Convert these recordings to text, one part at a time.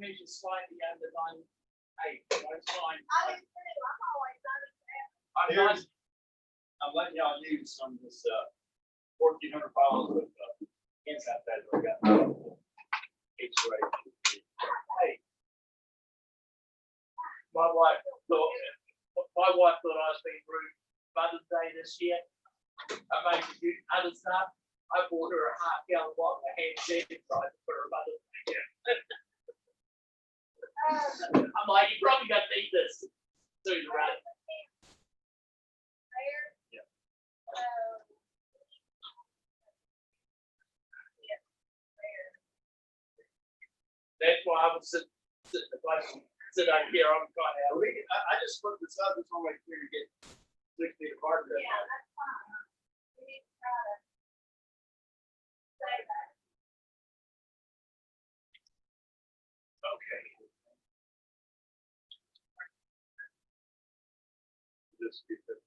measure slightly under 9.8. That's fine. I do too. I'm always understanding. I'm letting y'all use some of this 1,400 pounds of inside that we got. It's right. Hey, my wife thought I was being rude. Mother's Day this year, I made a huge other stuff. I bought her a half-gallon bottle of hand sanitizer for her Mother's Day. I'm like, you probably got to eat this soon, right? Yeah. That's why I was sitting out here. I'm kind of. I just put this up. It's only here to get 6 feet apart. Yeah, that's fine. We need to try to say that. Okay. Just keep it.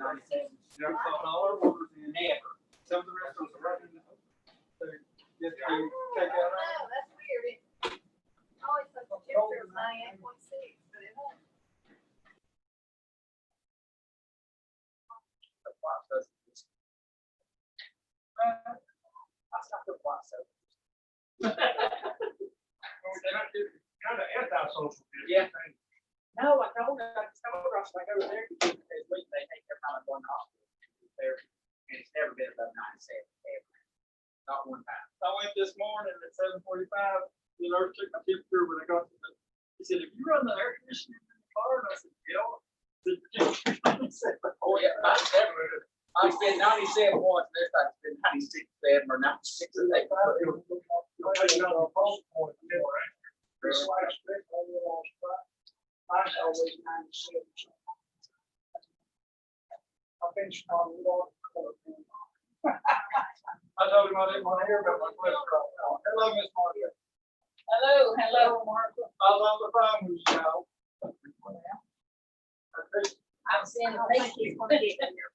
All our orders in. Never. Some of the restaurants are right in the. So just to Oh, check out. that's weird. It always says the temperature is 98.6, but it won't. That's not the process. Kind of anti-social. Yeah. No, I told her, I told her, I was like, over there, because they take their time going to hospital. There, and it's never been above 97, ever. Not one time. I went this morning at 7:45, the nurse took my temperature when I got to the, he said, if you run the air conditioning in the car, and I said, yeah. Oh, yeah, mine's never, I've been 97 once, this time's been 96, 7 or 96, or 8. Mine's always 97. I've been strong. I told him I didn't want to hear about my cholesterol. Hello, Miss Margaret. Hello, Martha. I was on the phone with you. I'm saying thank you for getting here.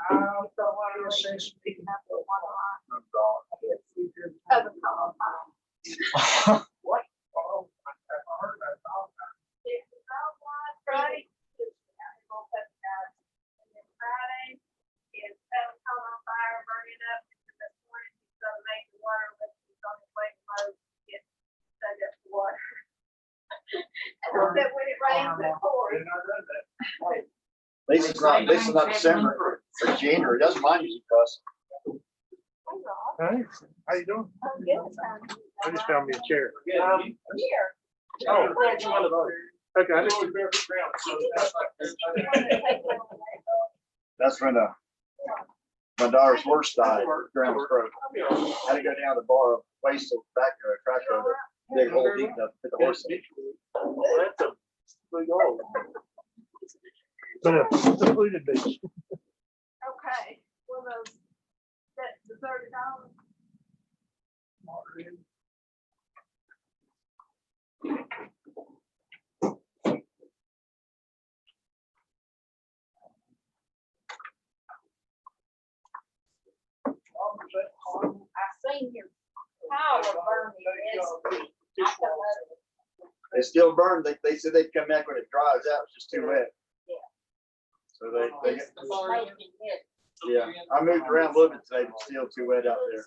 I thought I was saying speaking up for one eye. What? Oh, I heard that. Friday is and then Friday is Pelican on fire, burning up. This morning he's gonna make the water, but he's on his way to Lowe's to get dug up the water. And I said, when it rains, it pours. Didn't know that. This is not December or January. It doesn't mind music to us. Hey, how you doing? Oh, yes, I just found me a chair. here. Oh, okay. I just, Really perfect ground, so that's like- You wanna take one away? That's when my daughter's horse died, ground stroke. Had to go down to borrow waste of back track road to dig a hole deep enough to put the horse in. that's a big old. But a secluded beach. Okay, well, that's the $30. I seen your power burning this week. I thought They still burn. They said they'd come back when it dries out. It's just too wet. Yeah. So they it's made me hit. yeah. I moved around a little bit today, but still too wet out there.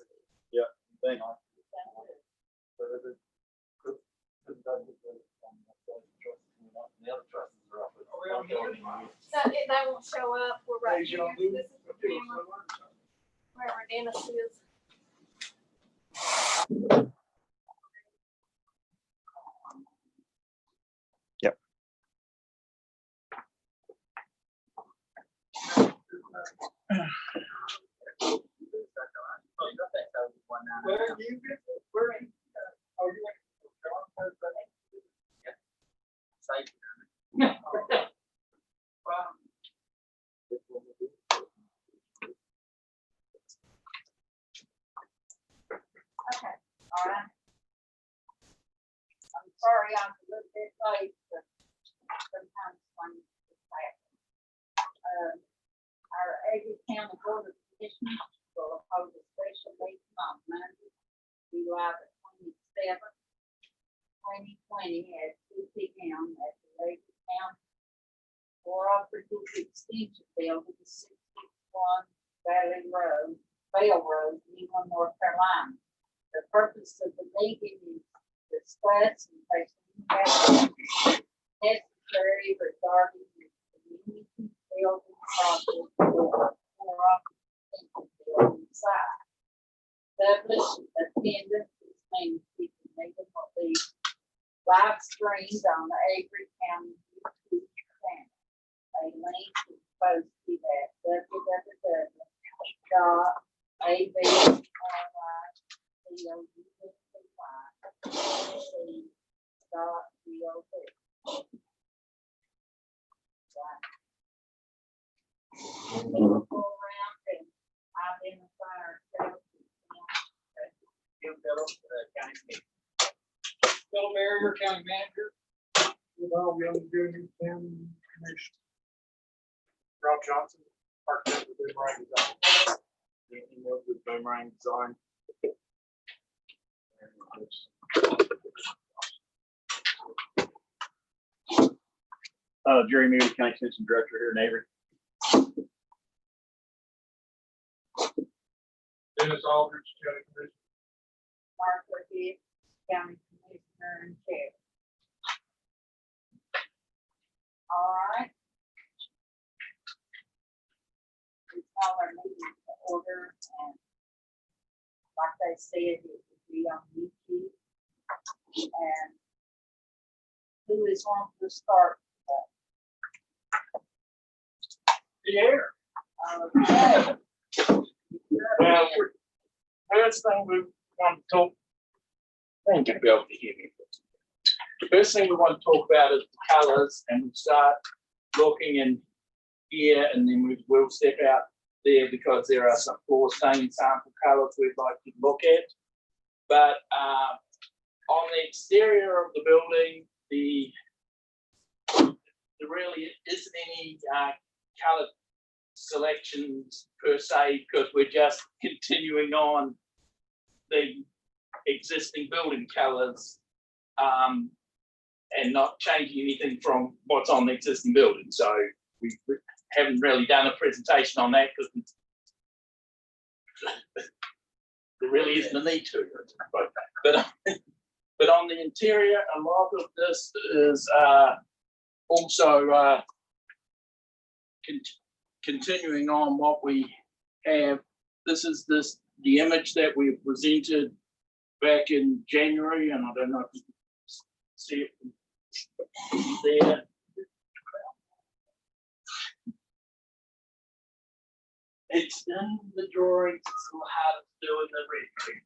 Yeah. Thank you. So if they won't show up, we're right here. This is the camera, wherever Dennis is. Yep. Where are you? Where are you? Oh, you went to Okay, all right. I'm sorry I'm a little bit late, but sometimes when it's happening. Our Avery County Board of Commissioners will hold a special meeting on Monday, July the 27th, 2020 at 2 p.m. at the Avery County Cooperative Extension Building, 661 Valley Road, Bell Road, England, North Carolina. The purpose of the meeting is to discuss and take action necessary regarding the community building project for building site. Published attendance is meeting will be live streamed on the Avery County YouTube channel. A link is posted at www.avry.gov. We'll go around and identify ourselves. County Commission. Bill Barrier, County Manager. With all the other good county commission. Rob Johnson, architect of Boomerang Design. Anything else with Boomerang Design? Jerry Moody, County Extension Director here in Avery. Dennis Aldridge, County Commission. Martha Hicks, County Commissioner and Chair. All right. We call our meeting to order, and like they said, it would be on YouTube. And who is wanting to start? Yeah. Okay. Well, first thing we want to talk, I think you'll be able to hear me. The first thing we want to talk about is the colours, and we start looking in here, and then we'll step out there because there are some floor stain sample colours we'd like to look at. But on the exterior of the building, there really isn't any colour selections per se, because we're just continuing on the existing building colours and not changing anything from what's on the existing building. So we haven't really done a presentation on that because there really isn't a need to. But on the interior, a lot of this is also continuing on what we have. This is the image that we presented back in January, and I don't know if you can see it there. It's in the drawings. It's a little hard to do in the rendering,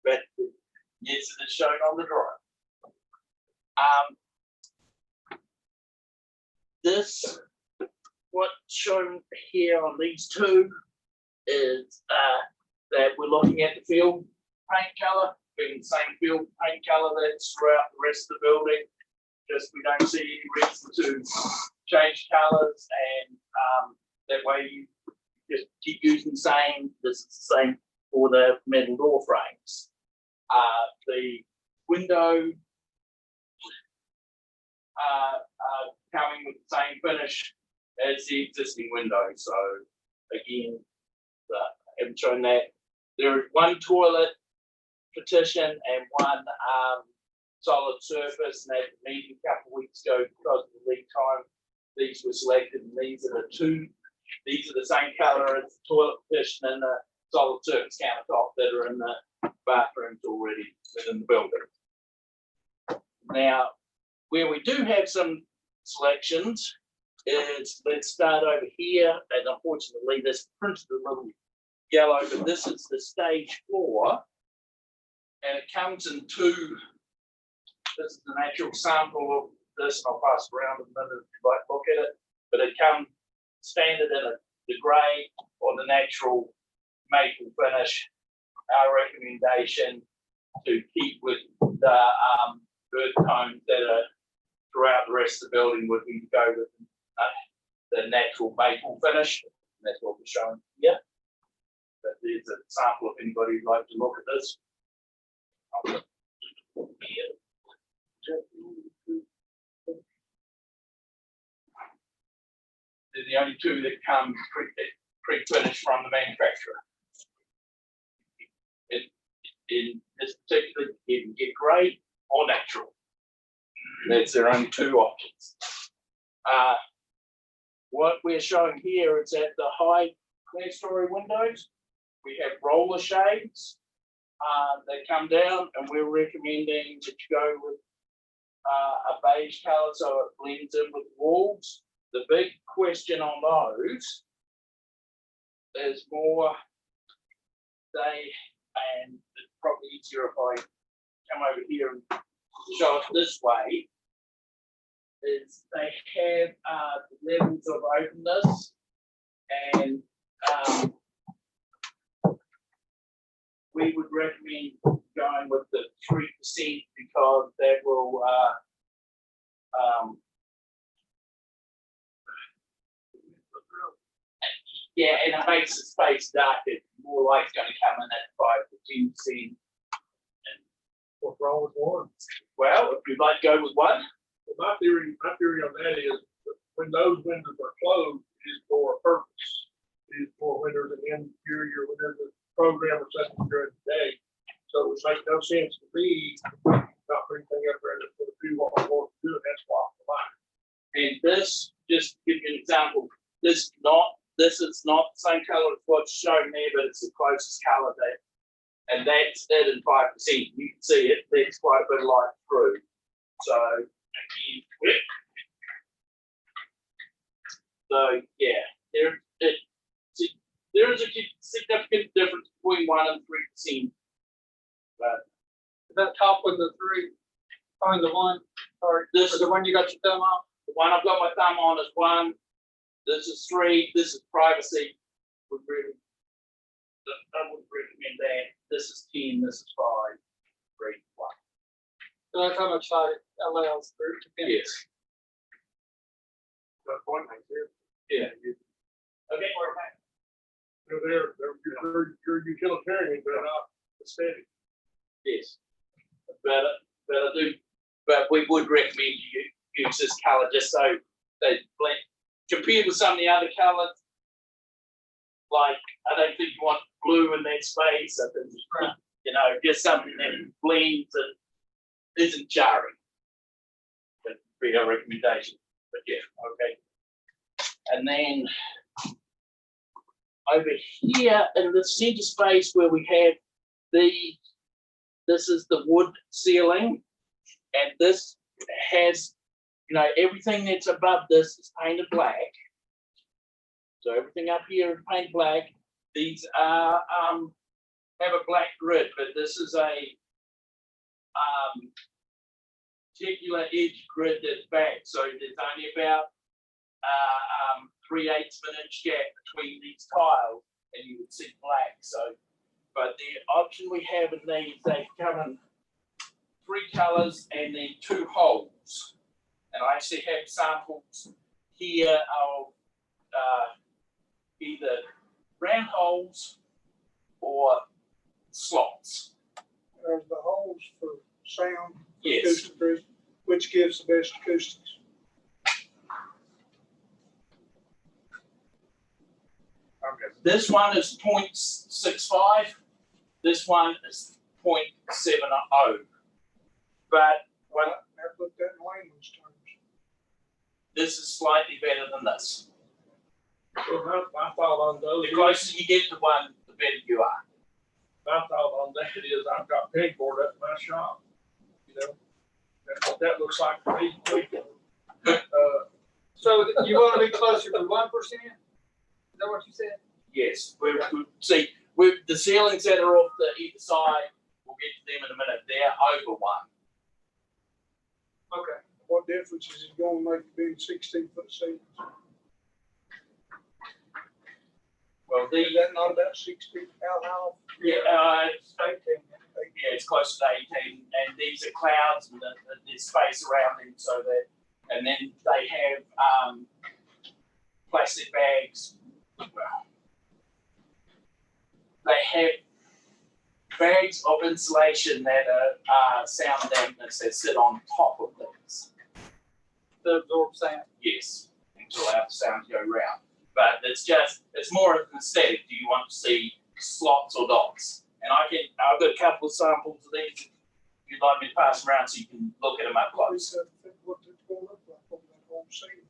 but yes, it is shown on the drawing. This, what's shown here on these two is that we're looking at the field paint color, being the same field paint color that's throughout the rest of the building. Just we don't see any reason to change colors, and that way you just keep using the same. This is the same for the metal door frames. The window coming with the same finish as the existing window. So again, I haven't shown that. There is one toilet partition and one solid surface, and at the meeting a couple of weeks ago, because of the lead time, these were selected, and these are the two. These are the same color as the toilet partition and the solid surface countertop that are in the bathrooms already within the building. Now, where we do have some selections is, let's start over here, and unfortunately this printed a little yellow, but this is the stage floor, and it comes in two. This is an actual sample of this, and I'll pass it around in a minute if you'd like to look at it, but it comes standard in the grey or the natural maple finish. Our recommendation to keep with the earth tones that are throughout the rest of the building would be to go with the natural maple finish. And that's what we're showing here. But there's a sample if anybody would like to look at this. They're the only two that come pre-finished from the manufacturer. In this particular, you can get grey or natural. That's their only two options. What we're showing here is at the high clear story windows, we have roller shades that come down, and we're recommending that you go with a beige color so it blends in with the walls. The big question on those is more and it's probably easier if I come over here and show it this way, is they have the levels of openness, and we would recommend going with the 3% because that will, yeah, and it makes the space darker, more light's gonna come in at 5 to 10%. What's wrong with one? Well, if you'd like to go with one, Well, my theory on that is that when those windows are closed, it is for a purpose. It is for when there's an interior, when there's a program or something during the day. So it makes no sense to me not bring anything up there that's going to do what we want to do, and that's block the line. and this, just to give you an example, this is not the same color as what's shown there, but it's the closest color there. And that's it in 5%. You can see it, there's quite a bit of light through. So, again, whip. So, yeah, there is a significant difference between 1 and 3%. But That top with the three, the one, or this is the one you got your thumb on? the one I've got my thumb on is 1. This is 3. This is privacy. I would recommend that. This is 10. This is 5. 3, 1. So that's how much light it allows for it to penetrate. Yes. That point right there. Yeah. Okay. You're utilitarian, but not aesthetic. Yes. But we would recommend you use this color just so they blend. Compared with some of the other colors, like I don't think you want blue in that space. I think just something that blends and isn't jarring. That'd be our recommendation. But yeah, okay. And then over here in the center space where we have this is the wood ceiling, and this has, everything that's above this is painted black. So everything up here is painted black. These are have a black grid, but this is a particular edge grid that's back. So there's only about 3/8 of an inch gap between these tiles, and you would see black. So, but the option we have in these, they come in 3 colors and then 2 holes. And I actually have samples here of either round holes or slots. There's the holes for sound. Yes. Acoustic proof, which gives the best acoustics. Okay. This one is 0.65. This one is 0.70. But when Now put that in layman's terms. this is slightly better than this. So my thought on those, The closer you get to one, the better you are. my thought on that is I've got pegboard at my shop. That's what that looks like to me. So you want to be closer to 1%? Is that what you said? Yes, we see with the ceilings that are off the either side. We'll get to them in a minute. They're over 1. Okay. What difference is it gonna make being 16-foot ceilings? Well, Is that not about 6 feet out? it's 18. Yeah, it's close to 18, and these are clouds, and there's space around them, so that, and then they have plastic bags. Well, they have bags of insulation that are sound dampness that sit on top of things. To absorb sound. Yes, to allow the sound to go around. But it's more of an aesthetic. Do you want to see slots or dots? And I've got a couple of samples of these. If you'd like me to pass them around so you can look at them up close. What it's gonna look like over that whole ceiling.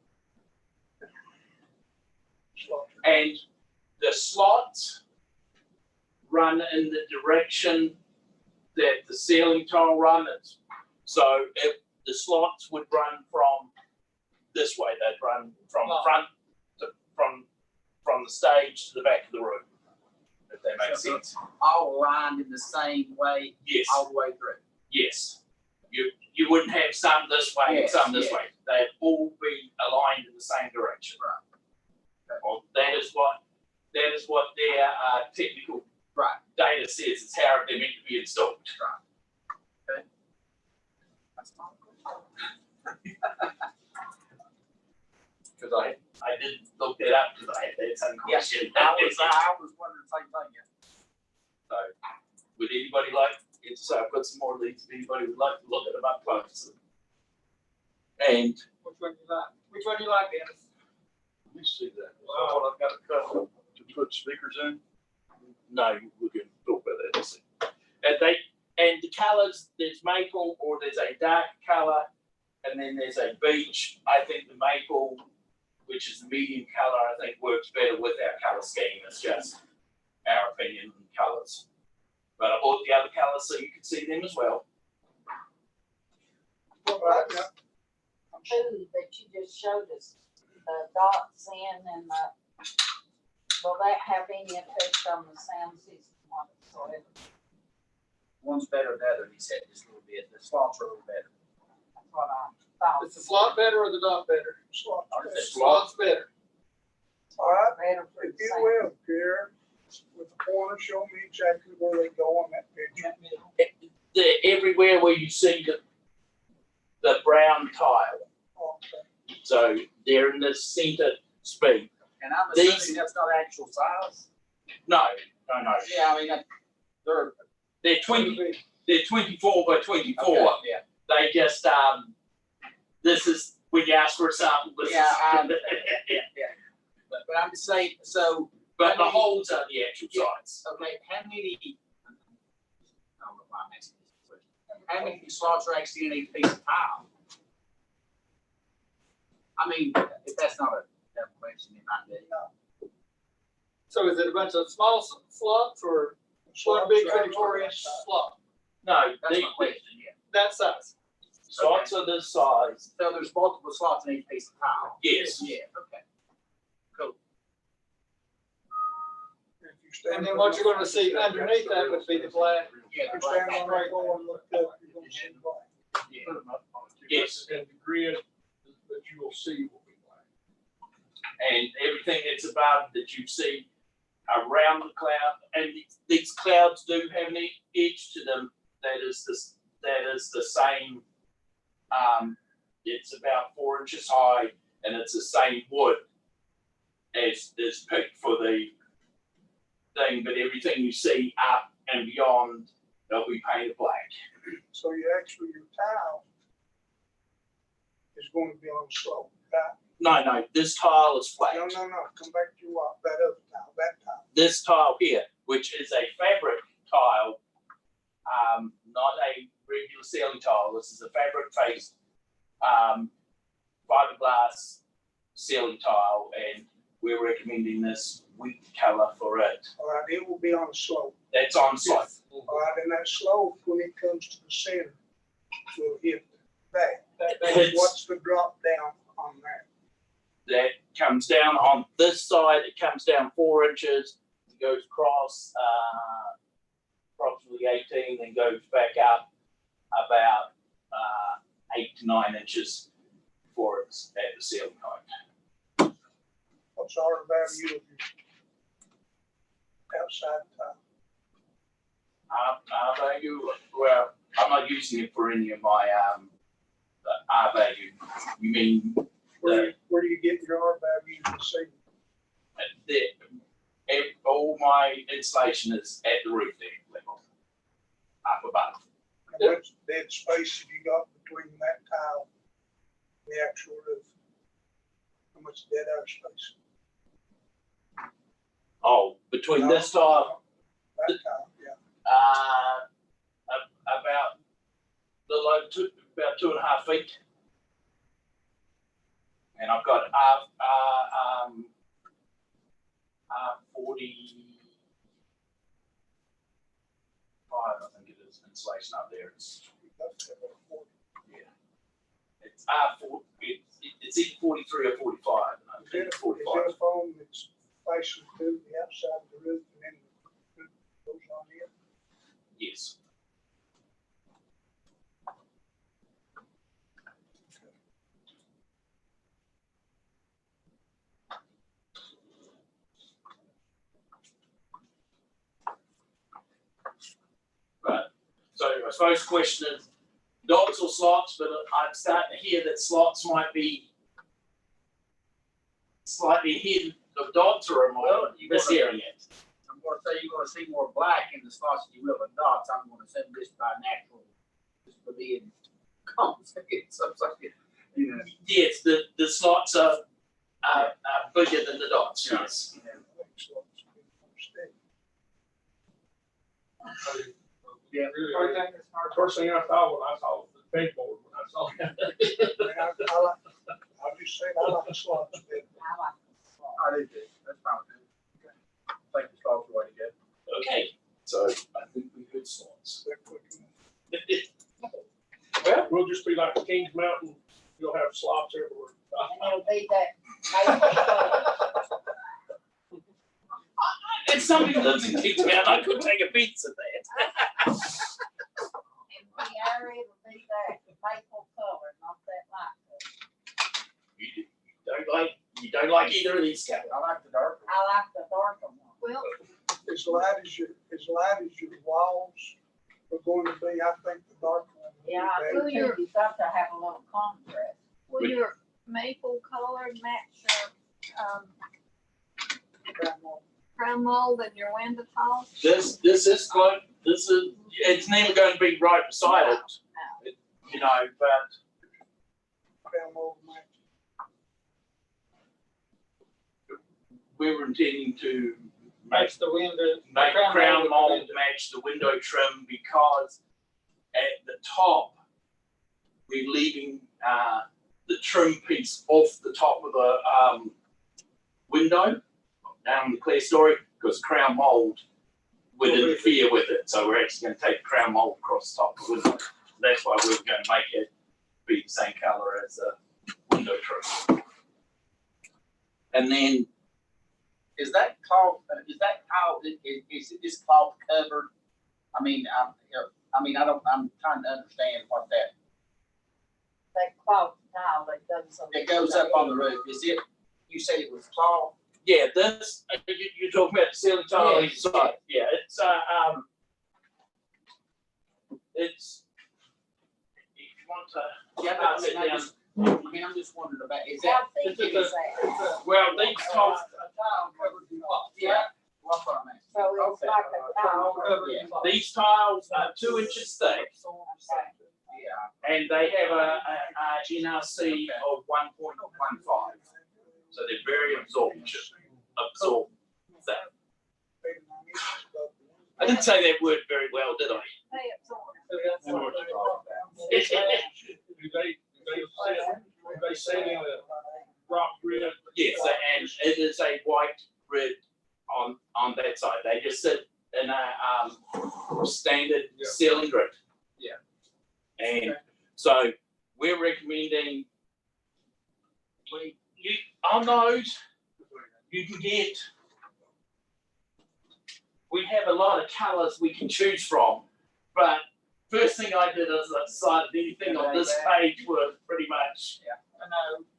And the slots run in the direction that the ceiling tile runs. So if the slots would run from this way, they'd run from front to from the stage to the back of the room. If that makes sense. All aligned in the same way, Yes. all the way through. Yes. You wouldn't have some this way and Yes, some this yes. way. They'd all be aligned in the same direction. Well, that is what their technical Right. data says it's how they're meant to be installed. That's fine. Because I didn't look that up because I had that same Yes, question. I was wondering the same thing, yeah. So, would anybody like, it's, I've got some more leads, if anybody would like to look at them up close. And Which one you like? Which one you like, Dennis? Let me see that. Oh, I've got a couple to put speakers in. no, we can talk about that in a second. And the colours, there's maple or there's a dark colour, and then there's a beige. I think the maple, which is the medium colour, I think works better with our colour scheme. It's just our opinion on colours. But I bought the other colours so you can see them as well. Food that you just showed us, the dots in and the, will that have any effect on the sound system whatsoever? One's better than the other, he said, just a little bit. The slots are a little better. That's what I thought. Is the slot better or the dot better? Slot. The slot's better. All right, Better for if the you sound. will, Pierre, with the pointer, show me exactly where they go on that picture. Everywhere where you see the brown tile. Okay. So they're in the centre speed. And I'm These- assuming that's not actual size? No. Yeah, I mean, they're. They're 24 by 24. Okay, yeah. They just, this is, when you ask for a sample, this Yeah, I is. understand. Yeah. But I'm just saying, so, But the holes are the actual size. okay, how many? I don't know why I'm asking this question. How many slots are actually in each piece of tile? I mean, if that's not a dumb question, it might be. So is it a bunch of small slots or one big 24-inch slot? No, That's the my question, yeah. That size? slots are this size. So there's multiple slots in each piece of tile? Yes. Yeah, okay. Cool. If you stand And then on what the- you're gonna see underneath that would be the glass. Yeah, If you stand on that floor and look up, you're gonna see black. yeah. Yes. And the grid that you will see will be black. And everything that's above that you see around the cloud, and these clouds do have an edge to them that is the same, it's about 4 inches high, and it's the same wood as this picked for the thing, but everything you see up and beyond, they'll be painted black. So you actually, your tile is going to be on slope, right? No, this tile is flat. No, come back to what, that other tile, that tile. This tile here, which is a fabric tile, not a regular ceiling tile. This is a fabric faced fiberglass ceiling tile, and we're recommending this wheat color for it. All right, it will be on a slope. That's on site. All right, and that slope, when it comes to the center, will hit that. It's- What's the drop down on that? That comes down on this side. It comes down 4 inches, it goes across approximately 18, then goes back up about 8 to 9 inches before it's at the ceiling height. What's our value of your outside tile? Our value, well, I'm not using it for any of my R value. You mean Where do you get your R value to see? all my insulation is at the roof deck level, up above. How much dead space have you got between that tile and the actual roof? How much dead air space? Oh, between this tile, That tile, yeah. about about 2.5 feet. And I've got 45, I think it is, insulation up there. It's it's either 43 or 45. And I Is think it it's a 45. foam that's facing to the outside of the roof and then the roof goes on in? Yes. I suppose the question is dots or slots, but I'm starting to hear that slots might be slightly ahead of dots, or am I Well, mishearing it? I'm gonna say you're gonna see more black in the spots than you will in dots. I'm gonna say this by natural, just for being complicated, so it's like, you know. Yes, the slots are bigger than the dots, yes. Yeah. First thing I thought when I saw the pink board, when I saw that. I just said, I like the slots. I like the slot. I did this, that's fine. I think the slots are way to go. Okay, so I think we heard slots. Well, we'll just be like Kings Mountain, you'll have slots everywhere. And it'll be that maple color. If somebody lives in Kingston, I could take a pizza there. And the area will be that maple color, not that light color. You don't like either of these, Kevin? I like the dark. I like the darker one. Well, As light as your walls are going to be, I think the dark one. would be Yeah, I better. do too. You got to have a little contrast. will your maple color match your, crown mold and your window tiles? This is close. It's never going to be right beside it, you know, but Crown mold match. we were intending to Match the window. make crown with the mold window. match the window trim, because at the top, we're leaving the trim piece off the top of the window down the clear story, because crown mold would interfere with it. So we're actually going to take crown mold across the top of the window. That's why we're going to make it be the same color as the window trim. And then Is that cloth, is it just cloth covered? I mean, I'm trying to understand what that, That cloth tile that goes on. it goes up on the roof. Is it, you said it was cloth? yeah, this you're talking about the ceiling tile on each side. Yeah, it's if you want to Yeah, pass it down. I'm just wondering about, is Yeah, that, I think it is that. Well, these tiles, yeah, what's what I'm asking. So it's Okay. like a tile. Yeah. these tiles are 2 inches thick, Yeah, and they have a NRC of 1.15. So they're very absorbent. That. I didn't say that word very well, did I? They absorb. Do they set in a rock grid? Yes, and it is a white grid on that side. They just sit in a standard Yeah. ceiling grid. Yeah. And so we're recommending on those you can get. We have a lot of colours we can choose from, but first thing I did is I decided anything on this page was pretty much.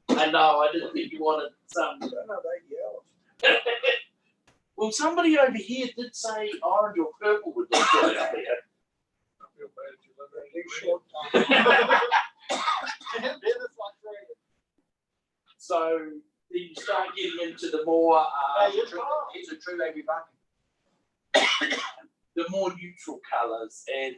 I know. I didn't think you wanted some. I know they yellow. Well, somebody over here did say orange or purple would look good up there. I feel bad if you live there. These short tiles. So then you start getting into the more it's a true everybody. the more neutral colours, and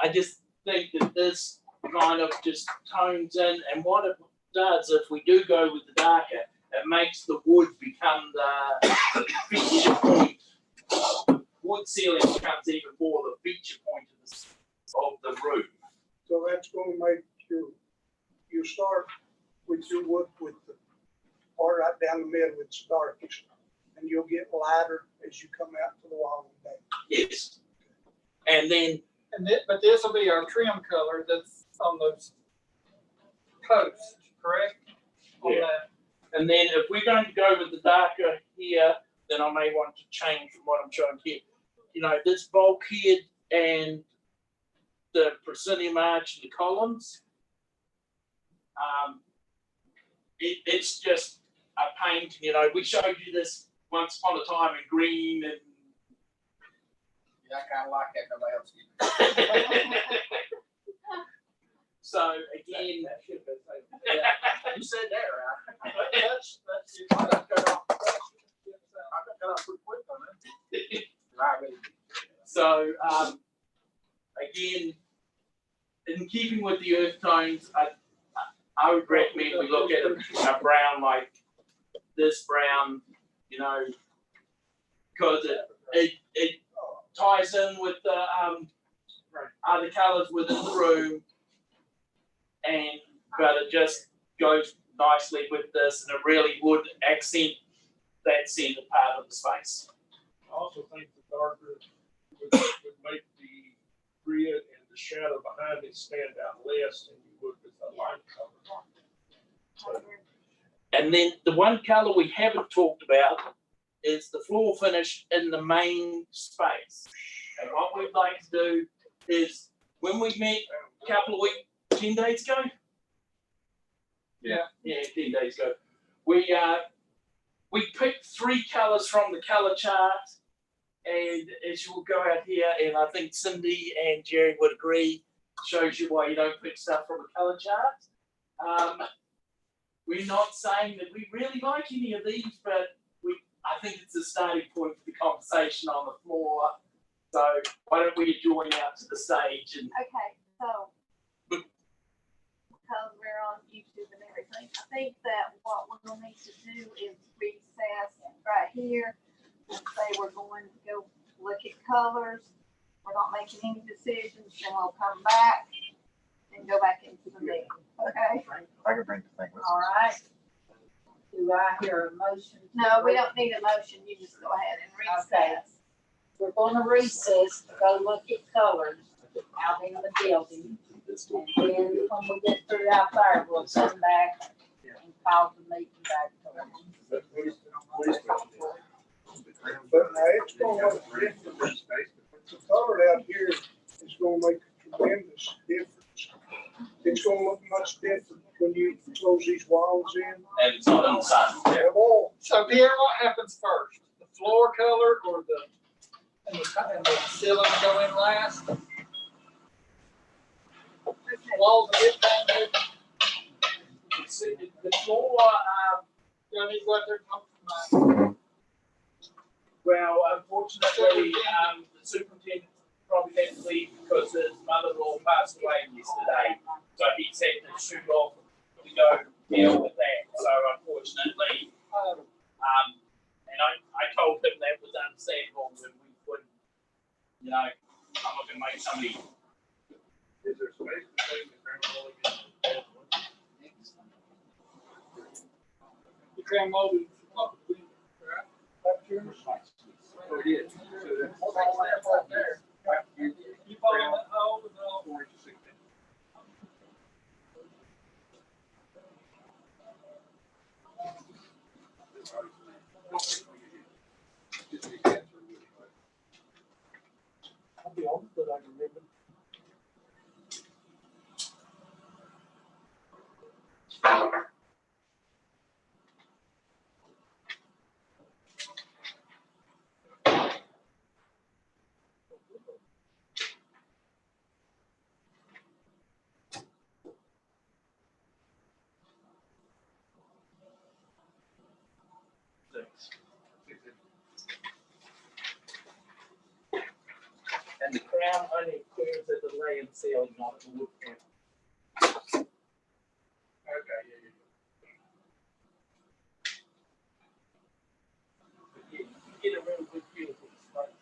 I just think that this kind of just tones in, and what it does if we do go with the darker, it makes the wood become the feature point. Wood ceiling becomes even more the feature point of the room. So that's gonna make you start with your wood with the part right down the middle, it's darkest. And you'll get lighter as you come out to the wall one day. Yes. And then But this will be our trim color that's on those posts, correct? On Yeah. that. And then if we're going to go with the darker here, then I may want to change from what I'm showing here. You know, this bulkhead and the proscenium arch and the columns, it's just a paint. You know, we showed you this once upon a time in green and Yeah, I kinda like that, nobody else did. in, That should have been said. you said that, right? That's, I got cut off pretty quick on that. Right, really. So, again, in keeping with the earth tones, I would recommend we look at a brown like this brown, you know, because it ties in with the other colors within the room, and but it just goes nicely with this, and it really would accent that center part of the space. I also think the darker would make the grid and the shadow behind it stand out less than you would with the light color. So, And then the one color we haven't talked about is the floor finish in the main space. And what we'd like to do is, when we met a couple of weeks, 10 days ago? Yeah, 10 days ago. We picked 3 colors from the color chart. And as you will go out here, and I think Cindy and Jerry would agree, shows you why you don't pick stuff from a color chart. We're not saying that we really like any of these, but I think it's a starting point for the conversation on the floor. So why don't we join out to the stage and Okay, so because we're on YouTube and everything, I think that what we'll need to do is recess right here and say we're going to go look at colors. We're not making any decisions, then we'll come back and go back into the meeting, okay? I can bring the thing with us. All right. Do I hear a motion? No, we don't need a motion, you just go ahead and Okay. recess. We're gonna recess to go look at colors out in the building. And then when we get through out there, we'll come back and call the meeting back. But now it's gonna look different. The color out here is gonna make a tremendous difference. It's gonna look much different when you close these walls in. it's not on the side. They're all, so Pierre, what happens first? The floor color or and the ceiling go in last? Walls a bit painted, The floor, you know, need what they're talking well, unfortunately, the superintendent probably had to leave because his mother-in-law passed away yesterday. So he's had to shoot off to go deal with that. So unfortunately, about. and I told him that was understandable and we wouldn't, you know, I'm not gonna make somebody. is there space between the ground molding and the The crown molding, right? Up here. Oh, it is. So that's All that right there. You follow that hole and all. 4 inches, 6 inches. I'll be honest, but I remember. And the crown only occurs at the lay and ceiling, not at the wood frame. Okay, yeah. But yeah, you get a real good feel for the space.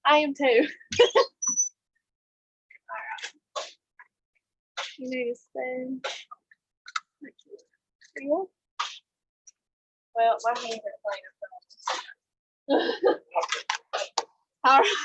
I am too. You need a spoon. Yeah. Well, my hands are cleaner. All right.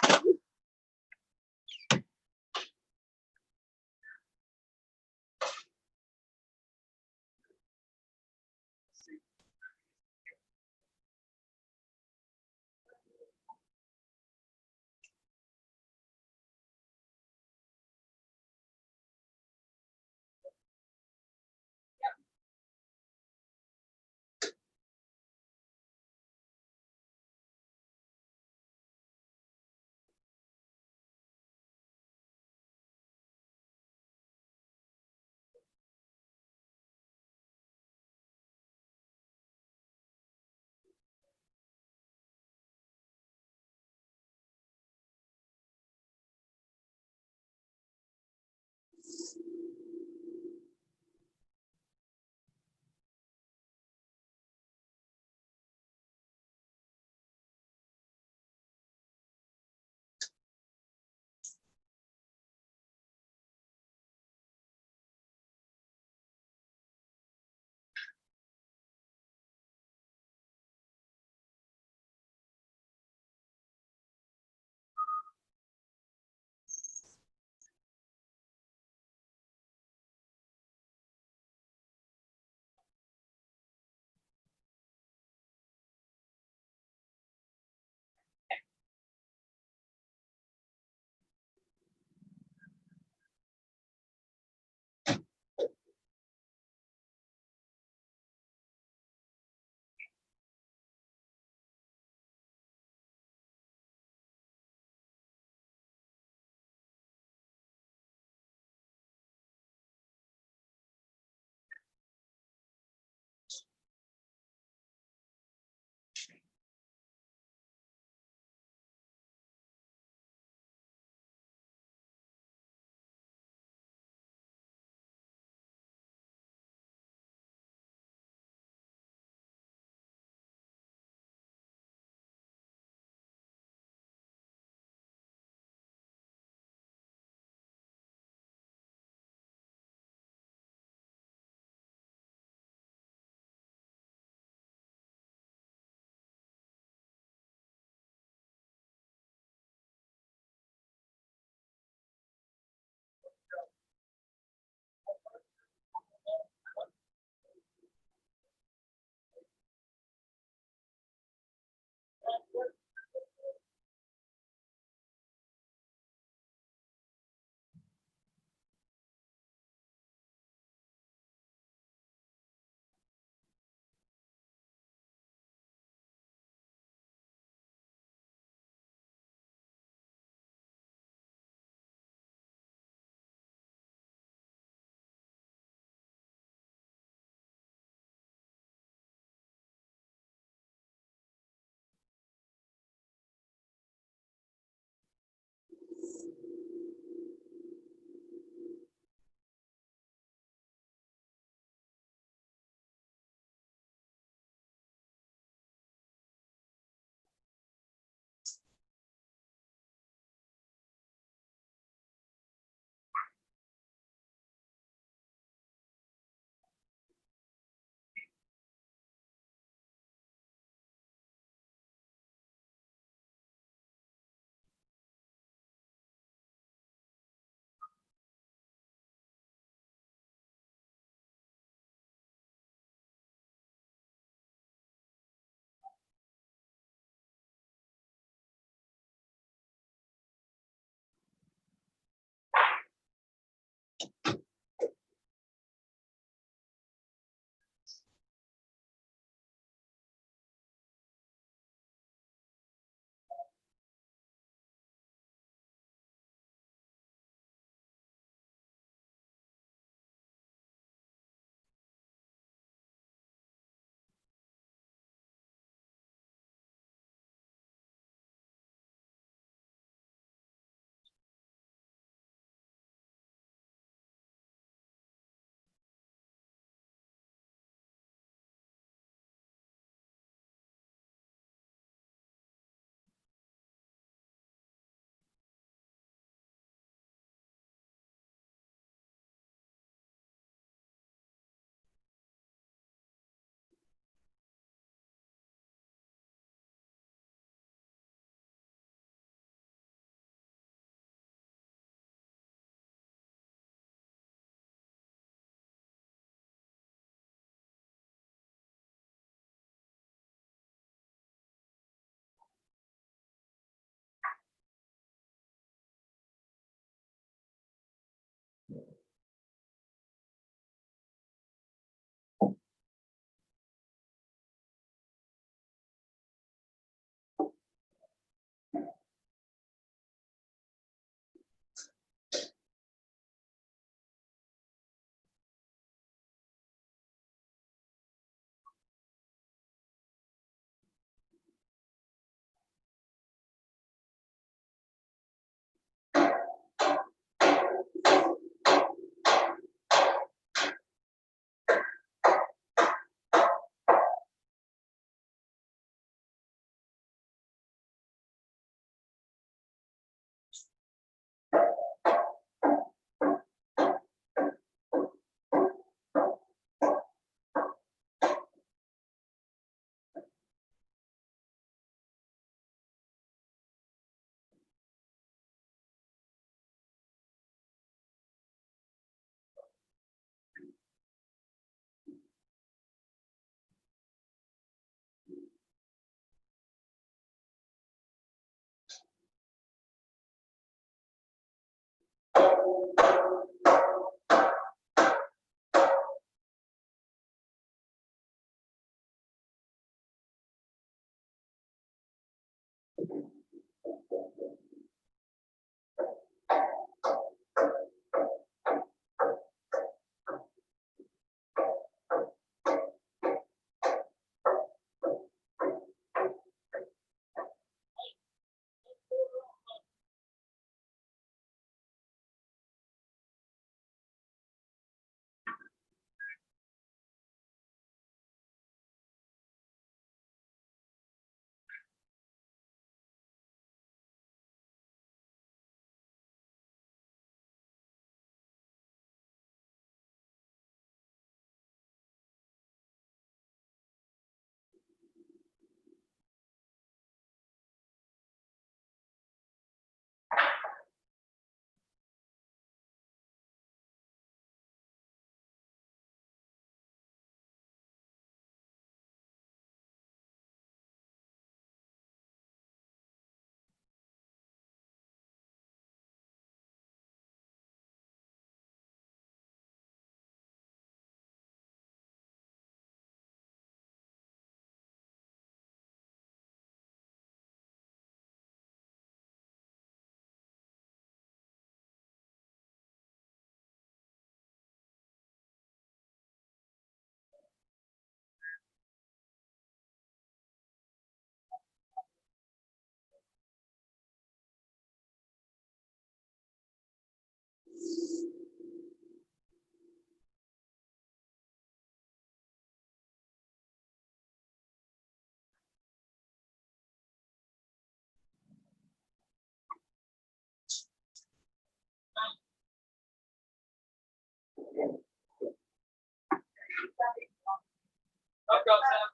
I've got that.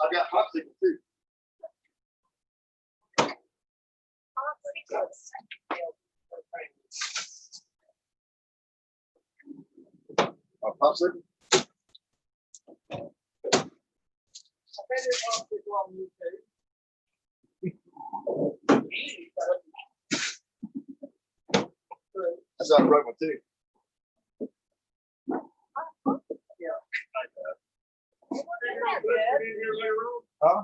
I got popsicle too. A popsicle? That's how I wrote one too. Huh?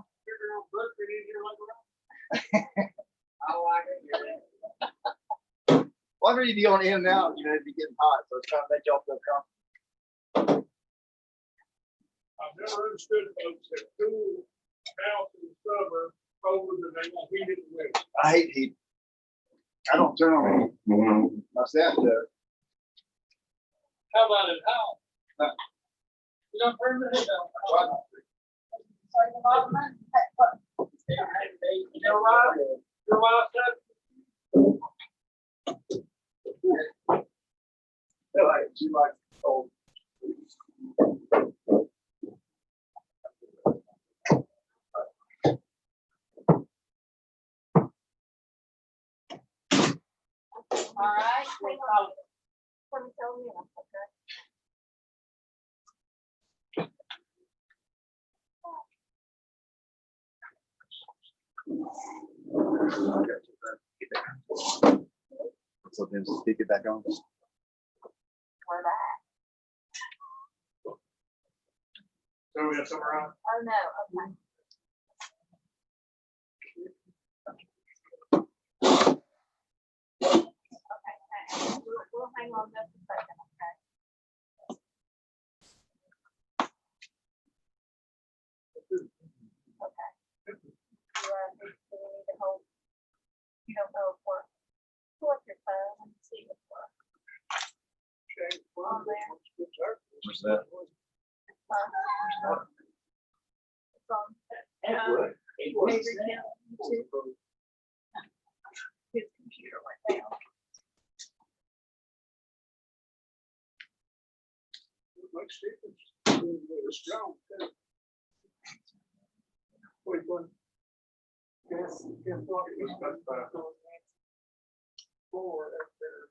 Whenever you be on in and out, you know, it'd be getting hot, so it's trying to make y'all feel comfortable. I've never understood folks that cool house in the summer colder than they want heat in the winter. I hate heat. I don't turn on heat. My staff does. How about at home? No. You don't turn the heat on. You're right. You're right. She likes cold. All right, we call it. So then stick it back on. We're back. So we have some around. Oh, no, okay. Okay, we'll hang on just a second, okay? Okay. Do we need to hold? You don't know if we're, pull up your phone and see if we're on there. What's that? It's on. It Avery was. County, too. His computer went down. Like Stevens. It's strong. Wait, one. Yes, yes, well, it's about 4 up there.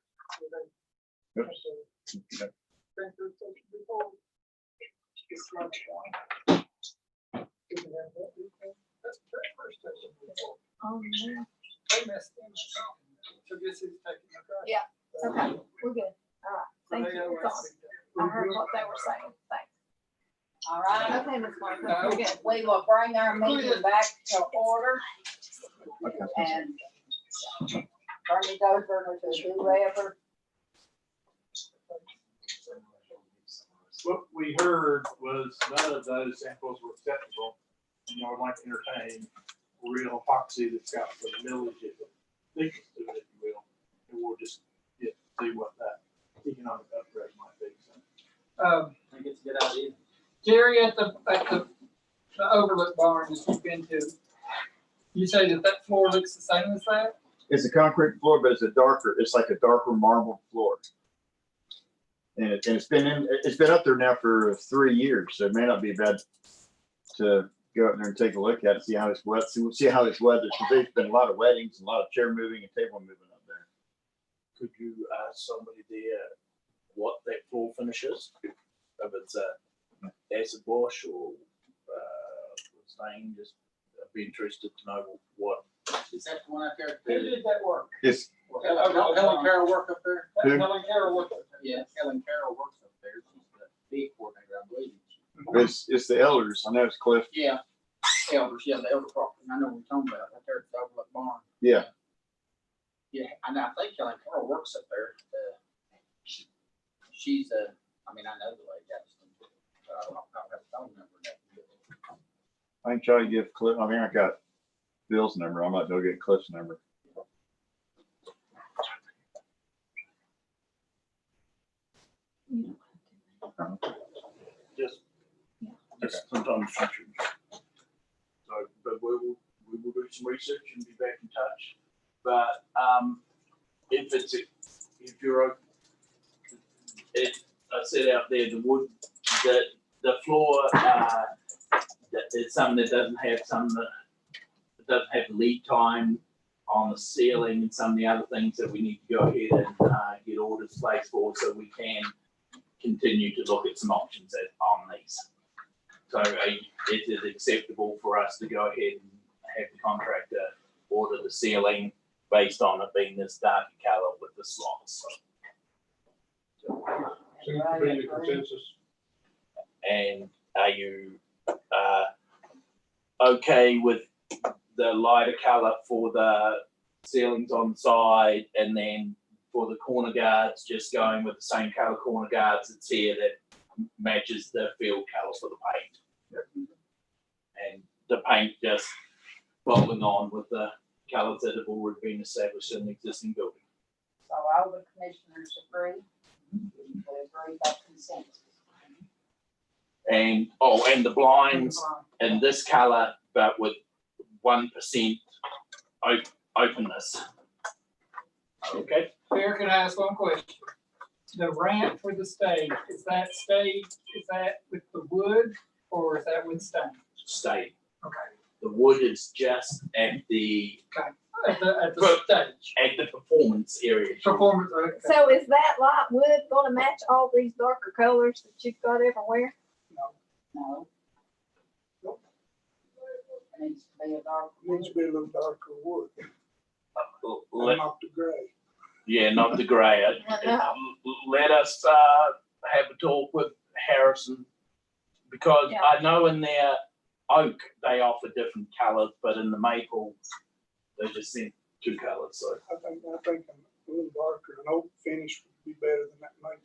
Oops. It's lunch one. That's the very first station. Oh, yeah. they missed him. So guess who's taking the credit? Yeah. Okay, we're good. All right. Thank you. That's all. I heard what they were saying. Thanks. All right, Okay, Ms. Monica, we're good. we will bring our meeting back to order and turn it over to whoever. What we heard was none of those samples were acceptable, nor like entertain real epoxy that's got the millage, thickness to it, if you will. And we'll just see what that economic upgrade might be. So. I think it's a good idea. Jerry, at the overlook barn that you've been to, you say that floor looks the same as that? It's a concrete floor, but it's like a darker marble floor. And it's been up there now for 3 years, so it may not be bad to go up there and take a look at it, see how it's wet, see how it's weathered. Because there's been a lot of weddings, a lot of chair moving and table moving up there. Could you ask somebody there what that floor finish is? If it's acid wash or stain, just I'd be interested to know what. Is that the one up there? Who did that work? It's Helen Carroll work up there? Who? Helen Carroll worked up there. Yeah, Helen Carroll works up there. She's the big coordinator, I believe. it's the elders. I know it's Cliff. Yeah, elders, yeah, the elder property. I know what you're talking about, right there at the Overlook Barn. Yeah. Yeah, and I think Helen Carroll works up there. She's I mean, I know the lady, but I don't have a phone number. I can try to give Cliff. I mean, I got Bill's number. I'm not gonna get Cliff's number. Just sometimes. So, but we will do some research and be back in touch. But if you're I said out there, the wood, the floor, it's something that doesn't have lead time on the ceiling and some of the other things that we need to go ahead and get orders placed for, so we can continue to look at some options on these. So it is acceptable for us to go ahead and have the contractor order the ceiling based on it being this dark color with the slots. Seems to be the consensus. And are you okay with the lighter color for the ceilings on the side, and then for the corner guards, just going with the same color corner guards that's here that matches the field color for the paint? And the paint just following on with the colors that have already been established in the existing building. So all the commissioners agree? We agree by consensus. And the blinds in this color, but with 1% openness. Okay. Fair, can I ask one question? The ramp for the stage, is that with the wood or is that with stone? Stay. Okay. The wood is just at the At the stage. at the performance area. Performance, okay. So is that light wood gonna match all these darker colors that you've got everywhere? No. Nope. It needs to be a dark. Needs to be a little darker wood, Let- not the gray. Yeah, not the gray. Let us have a talk with Harrison, because Yeah. I know in their oak, they offer different colors, but in the maple, they just sent 2 colors, so, I think a little darker, an oak finish would be better than that nice.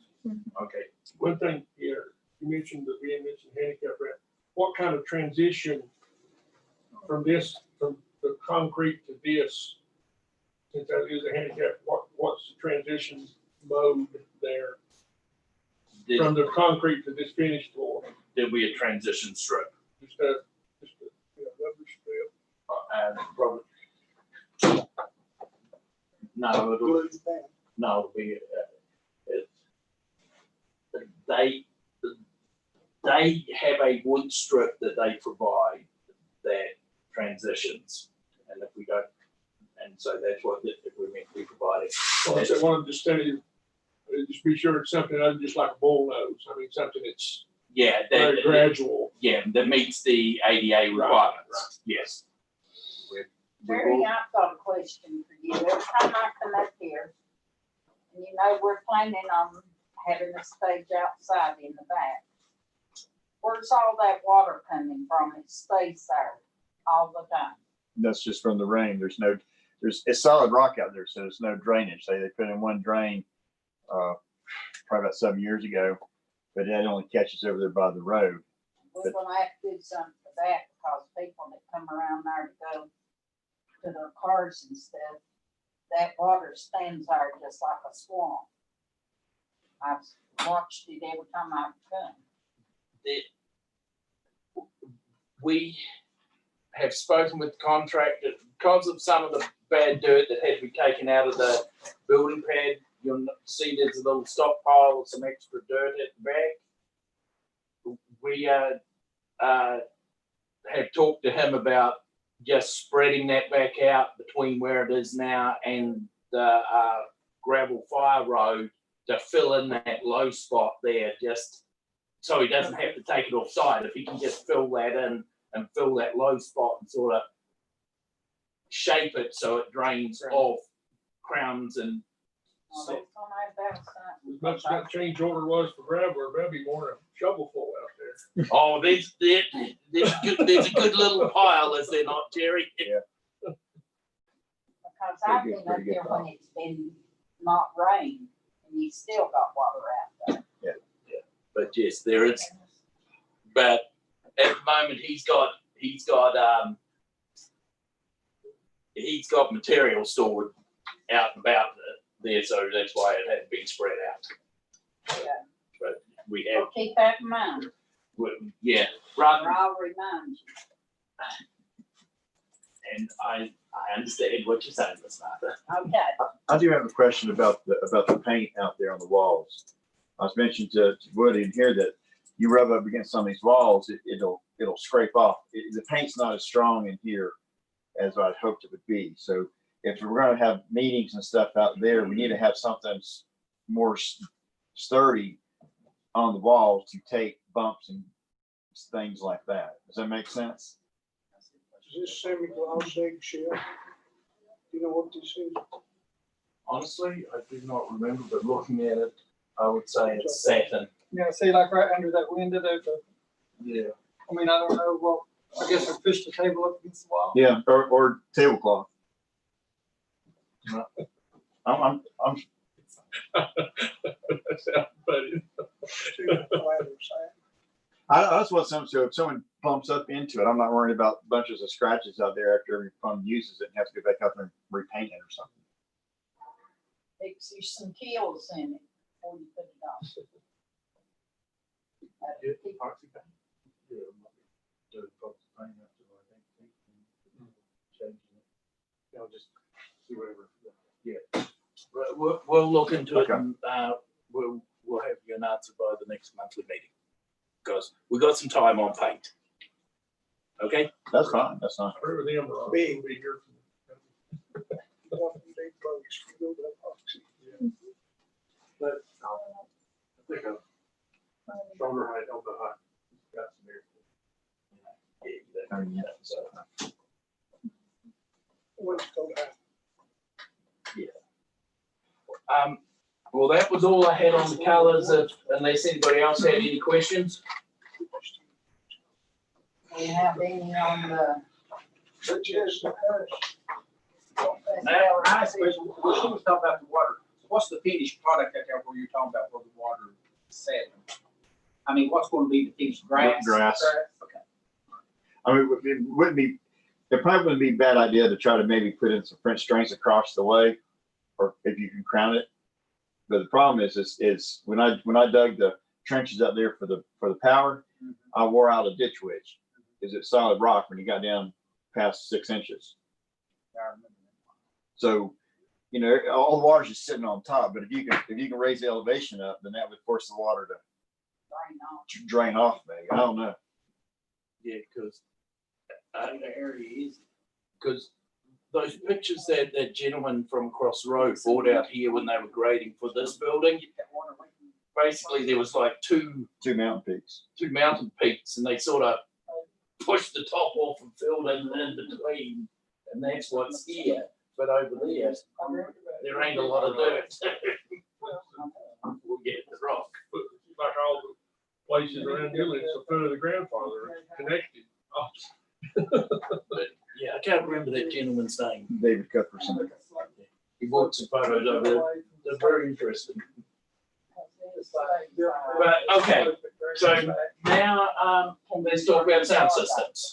okay. One thing here, you mentioned handicap ramp. What kind of transition from the concrete to this, since that is a handicap, what's the transition mode there from the concrete to this finished floor? There'll be a transition strip. Just a rubber strip. And probably. No, Glued down. no, it'll be, they have a wood strip that they provide that transitions, and if we don't, and so that's what we're meant to be providing. Well, I said, well, I'm just telling you, just be sure it's something other than just like a bull nose. I mean, something that's Yeah, very that, gradual. yeah, that meets the ADA requirements, yes. Terry, I've got a question for you. Every time I come up here, and you know, we're planning on having a stage outside in the back. Where's all that water coming from? It stays there all the time. That's just from the rain. It's solid rock out there, so there's no drainage. They put in one drain, probably about 7 years ago, but it only catches over there by the road. We're gonna have to do something for that because people that come around there to go to their cars and stuff, that water stands there just like a swamp. I've watched it every time I've come. We have spoken with the contractor because of some of the bad dirt that had to be taken out of the building pad. You'll see there's a little stockpile of some extra dirt at the back. We have talked to him about just spreading that back out between where it is now and the gravel fire road to fill in that low spot there, just so he doesn't have to take it off site. If he can just fill that in and fill that low spot and sort of shape it so it drains off Crowns and Well, that's gonna have that something. As much as that change order was for gravel, there'll be more than a shovelful out there. oh, there's a good little pile, is there not, Jerry? Because I've Pretty been good, up pretty here good when it's been not rain and you still got water out there. But yes, there is. But at the moment, he's got material stored out and about there, so that's why it hadn't been spread out. Yeah. But we Well, have, keep that in mind, yeah, or rather, I'll remind you. and I understand what you're saying, Miss Martha. Okay. I do have a question about the paint out there on the walls. I was mentioning to Woody in here that you rub up against some of these walls, it'll scrape off. The paint's not as strong in here as I'd hoped it would be. So if we're going to have meetings and stuff out there, we need to have something more sturdy on the walls to take bumps and things like that. Does that make sense? Is this semi-gloss eggshell? You know what this is? Honestly, I do not remember, but looking at it, I would say it's satin. Yeah, see, like right under that window, there's a, Yeah. I mean, I don't know, well, I guess I pushed the table up against the wall. Yeah, or tablecloth. I'm That's how funny. See the flatter side? I just want some, so if someone bumps up into it, I'm not worried about bunches of scratches out there after every fund uses it and has to go back up and repaint it or something. Fix you some kills in it before you put it on. Epoxy paint. Yeah, do epoxy paint after like 18, changing it. You know, just see whatever. Yeah. We'll look into it Okay. and we'll have you an answer by the next monthly meeting. Because we got some time on paint. Okay? That's fine, that's fine. Agree with them, Rob. Big. We'll be here. Nothing big bugs, you know, that epoxy. But I think a stronger height on the height. Got some here. Yeah, so, What's going on? well, that was all I had on the colors, unless anybody else had any questions. We have any on the. Now, I asked a question, when she was talking about the water, what's the finished product out there where you're talking about where the water is setting? I mean, what's going to be the finished grass? Grass. Okay. I mean, it probably wouldn't be a bad idea to try to maybe put in some French drains across the way, or if you can crown it. But the problem is when I dug the trenches up there for the power, I wore out a ditch witch because it's solid rock when you got down past 6 inches. I remember that. So, you know, all the water's just sitting on top. But if you can raise the elevation up, then that would force the water to drain off. Maybe I don't know. Yeah, because The area is. because those pictures that gentleman from across the road brought out here when they were grading for this building, basically there was like two Mountain peaks. mountain peaks, and they sort of pushed the top off and filled in between. and that's what's here, but over there ain't a lot of dirt. We'll get the rock. Like all the places around here, it's the foot of the grandfather, it's connected. But yeah, I can't remember that gentleman's name. David Cuthbertson. He bought some photos of it. They're very interesting. But okay, so now let's talk about sound systems.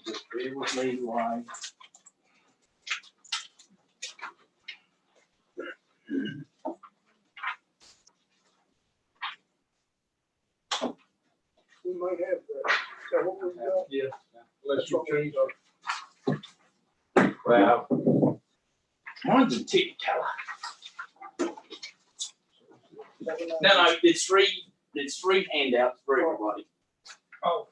Just bear with me while We might have that. So what we got? Yeah, unless you change our. Wow. Mine's in Technicolor. No, there's three handouts for everybody. Oh,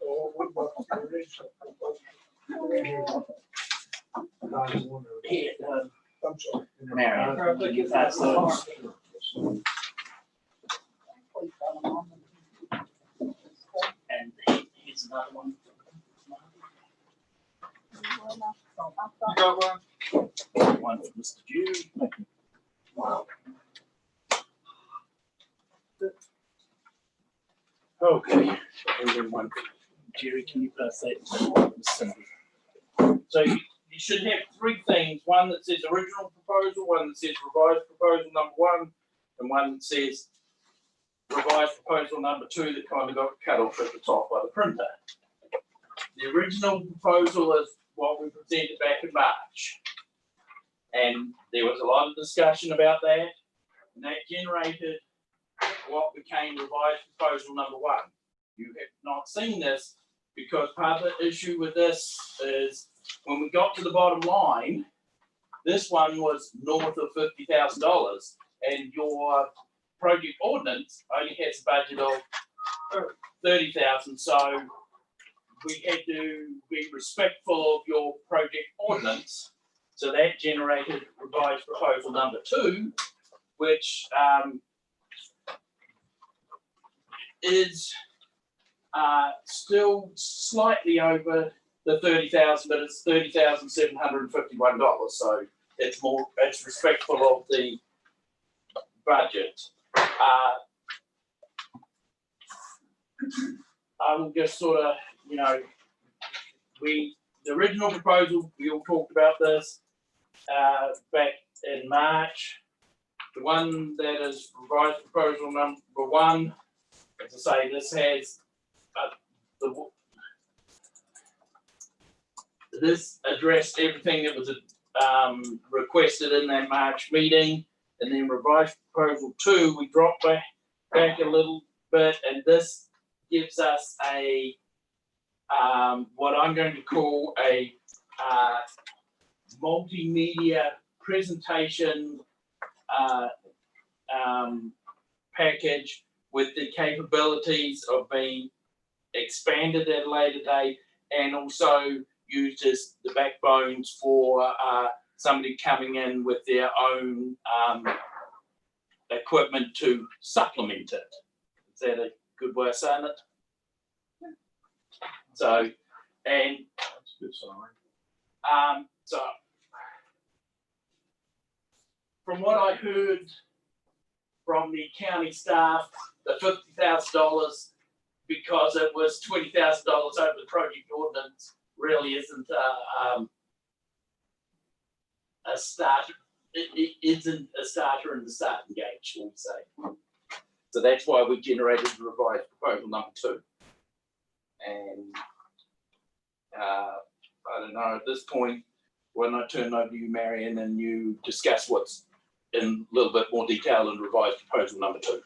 Oh, what about the original? Here, I'm sorry. Mary, can you pass those? And here's another one. you got one? One for Mr. Jew. Wow. Okay, and then one. Jerry, can you pass that to Cindy? So you should have three things, one that says original proposal, one that says revised proposal number 1, and one that says revised proposal number 2 that kind of got cut off at the top by the printer. The original proposal is what we presented back in March. And there was a lot of discussion about that, and that generated what became revised proposal number 1. You have not seen this because part of the issue with this is when we got to the bottom line, this one was north of $50,000, and your project ordinance only has a budget of $30,000. So we had to be respectful of your project ordinance. So that generated revised proposal number 2, which is still slightly over the $30,000, but it's $30,751. So it's more, it's respectful of the budget. I will just sort of, the original proposal, we all talked about this back in March. The one that is revised proposal number 1, as I say, this has this addressed everything that was requested in that March meeting, and then revised proposal 2, we dropped back a little bit, and this gives us a what I'm going to call a multimedia presentation package with the capabilities of being expanded at a later date, and also used as the backbones for somebody coming in with their own equipment to supplement it. Is that a good way of saying it? So, and so from what I heard from the county staff, the $50,000, because it was $20,000 over the project ordinance, really isn't a starter. It isn't a starter in the starting gate, shall we say. So that's why we generated the revised proposal number 2. And I don't know, at this point, why not turn over to you, Marion, and you discuss what's in a little bit more detail in revised proposal number 2.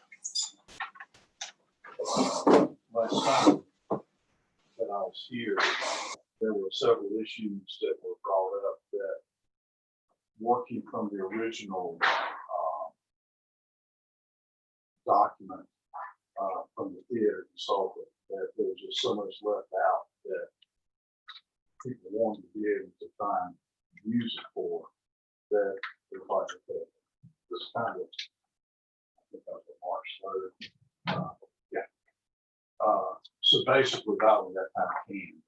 Last time that I was here, there were several issues that were brought up that, working from the original from the theater consultant that there was just so much left out that people wanted to be able to find music for that it was like, okay, this kind of, I think that was March 3rd. Yeah. So basically that was that kind of came.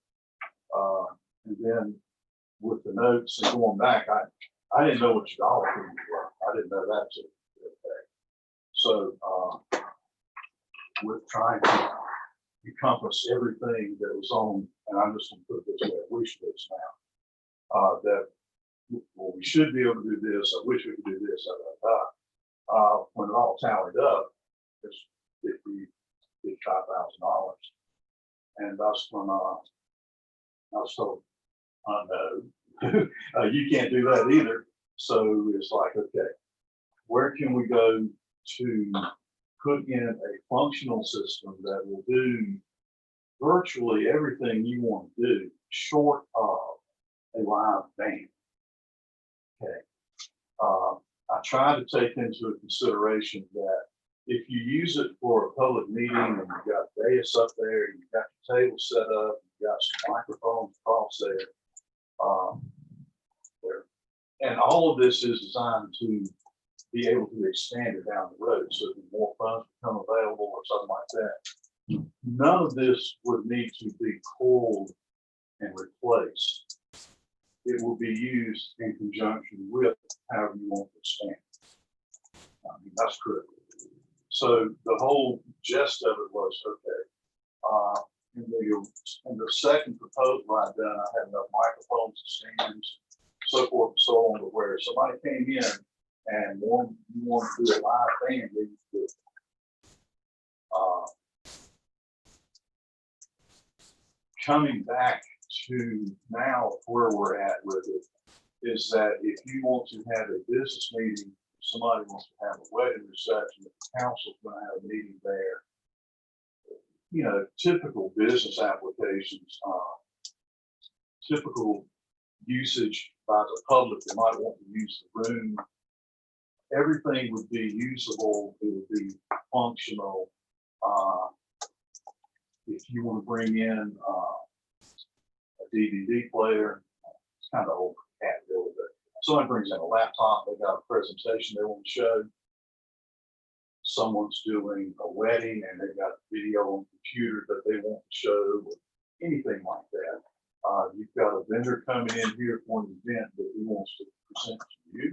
And then with the notes and going back, I didn't know what your dollar figures were. I didn't know that to okay. So with trying to encompass everything that was on, and I'm just gonna put it this way, wish list now. That well, we should be able to do this. I wish we could do this. When it all tallied up, it's $55,000, and that's when I was told, no, you can't do that either. So it's like, okay, where can we go to put in a functional system that will do virtually everything you want to do, short of a live band? Okay. I try to take into consideration that if you use it for a public meeting and you've got dais up there, you've got your table set up, you've got some microphones across there, and all of this is designed to be able to expand it down the road so that more funds become available or something like that. None of this would need to be pulled and replaced. It will be used in conjunction with however you want to expand. I mean, that's critical. So the whole gist of it was, okay, in the second proposal I'd done, I had enough microphones, stands, so forth and so on, to where somebody came in and you want to do a live band, they could do it. Coming back to now where we're at with it is that if you want to have a business meeting, somebody wants to have a wedding reception, the council's going to have a meeting there. You know, typical business applications, typical usage by the public that might want to use the room. Everything would be usable, it would be functional. If you want to bring in a DVD player, it's kind of old cat really, but somebody brings in a laptop, they got a presentation they want to show. Someone's doing a wedding and they've got video on the computer that they want to show, or anything like that. You've got a vendor coming in here for an event that he wants to present to you.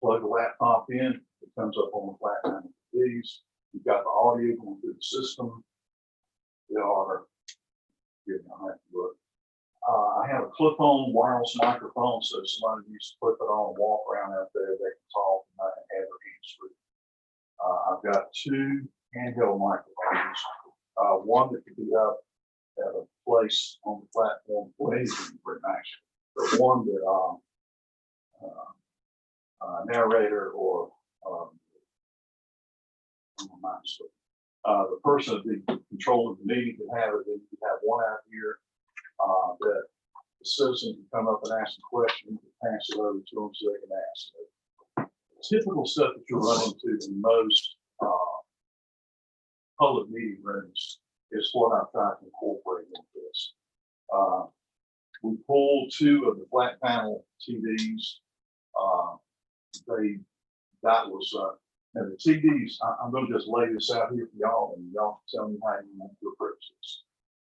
Plug a laptop in, it comes up on the flat panel of these. You've got the audio going through the system. They are, I have to look. I have a clip-on wireless microphone, so if somebody needs to clip it on and walk around out there, they can talk and not have their hands free. I've got two handheld microphones, one that could be up at a place on the platform for anything for actually, but one that narrator or the person at the control of the meeting can have it. They could have one out here that the citizen can come up and ask a question, you can pass it over to them so they can ask. Typical stuff that you'll run into in most public meeting rooms is what I've tried to incorporate into this. We pulled two of the flat panel TVs. That was, and the TVs, I'm going to just lay this out here for y'all and y'all can tell me how you want to approach this.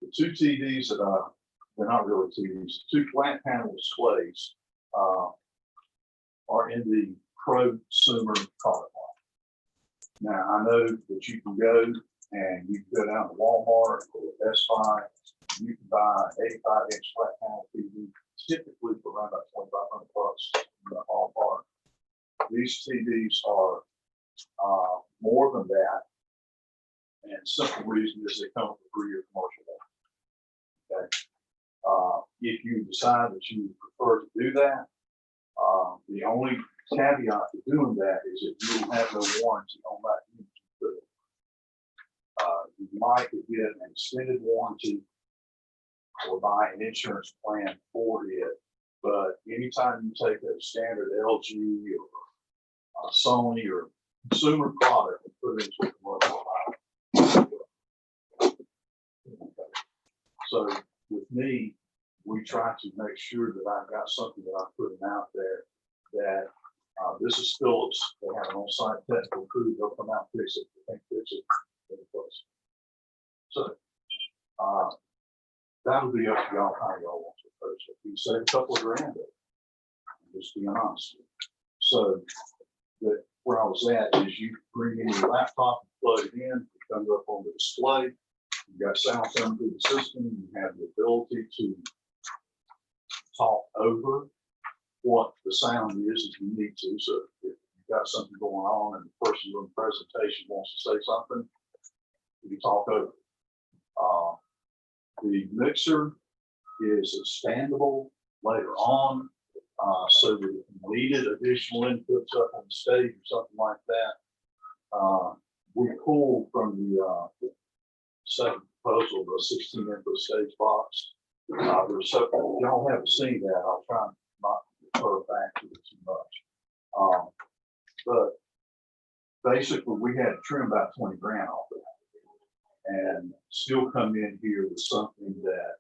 The two TVs that they're not really TVs, two flat panel displays are in the prosumer product line. Now, I know that you can go and you can go down to Walmart or Best Buy, and you can buy an 85-inch flat panel TV, typically for around about $2,500 in the ballpark. These TVs are more than that, and simple reason is they come with a 3-year commercial warranty. Okay. If you decide that you prefer to do that, the only caveat to doing that is that you will have no warranty on that unit. You might get an extended warranty or buy an insurance plan for it, but anytime you take a standard LG or Sony or consumer product and put it into a commercial line, So with me, we try to make sure that I've got something that I'm putting out there that, this is Phillips, they have an on-site technical crew, they'll come out and fix it, they can fix it in the place. So, that'll be up to y'all, how y'all want to approach it. You save a couple of grand, just being honest. So, that where I was at is you bring in your laptop, plug it in, it comes up on the display. You got sound coming through the system, you have the ability to talk over what the sound is if you need to. So if you've got something going on and the person doing the presentation wants to say something, you can talk over. The mixer is expandable later on, so that if you needed additional inputs up on the stage or something like that, we pulled from the second proposal, the 16 input stage box. There's several, y'all haven't seen that, I'll try not to refer back to it too much. But basically, we had to trim about 20 grand off of that and still come in here with something that,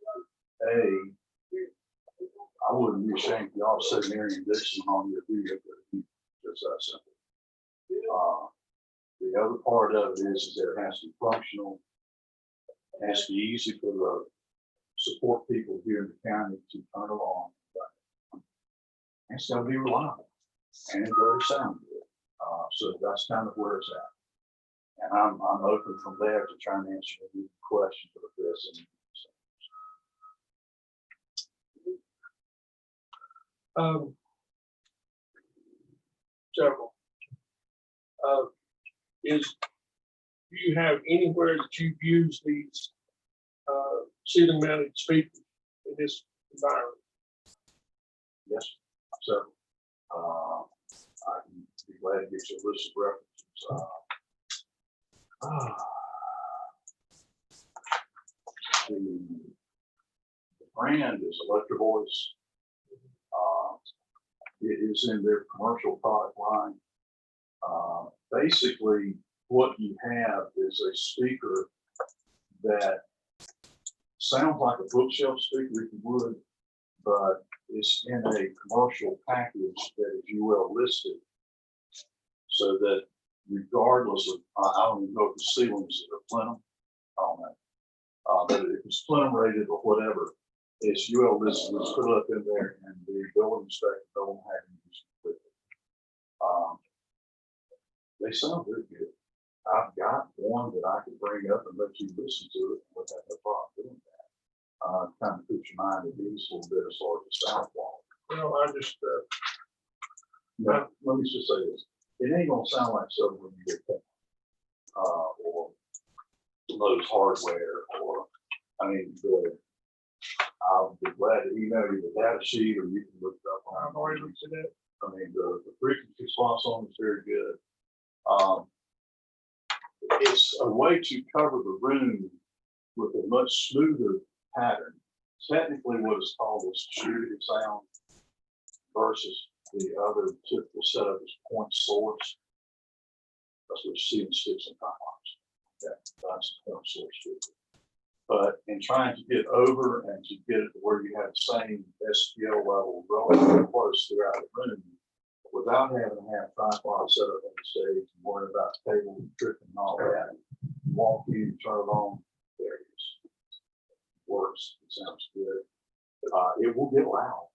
I wouldn't be ashamed if y'all said Marion Dixon on your video, but just that simple. The other part of it is that it has to be functional. It has to be easy for the support people here in the county to turn it on. It's got to be reliable and it does sound good. So that's kind of where it's at. And I'm open from there to try and answer any questions of this. Several. Do you have anywhere that you've used these ceiling mounted speakers in this environment? Yes, so I can be glad to get you a list of references. The brand is Electro Voice. It is in their commercial product line. Basically, what you have is a speaker that sounds like a bookshelf speaker if you would, but it's in a commercial package that is UL listed, so that regardless of, I don't even know if the ceilings are plenum, I don't know. But if it's plenum rated or whatever, it's UL listed, it's put up in there, and the building inspector don't have any issue with it. They sound very good. I've got one that I could bring up and let you listen to it without no problem doing that. Kind of put your mind at ease a little bit as far as the sound quality. Well, I just, Let me just say this. It ain't gonna sound like something when you get that, or Lowe's Hardware, or, I mean, I'll be glad to email you the data sheet, or you can look it up on. I've already looked at it. I mean, the frequency response on is very good. It's a way to cover the room with a much smoother pattern. Technically, what is called is distributed sound versus the other typical setup is point source. That's what you see in sticks and pylons. Okay, that's the point source. But in trying to get over and to get it to where you have the same SPL level relatively close throughout the room, without having to have tripod set up on the stage and worry about cable and tripping and all that, you walk in, turn it on, there it is. It works, it sounds good. It will get loud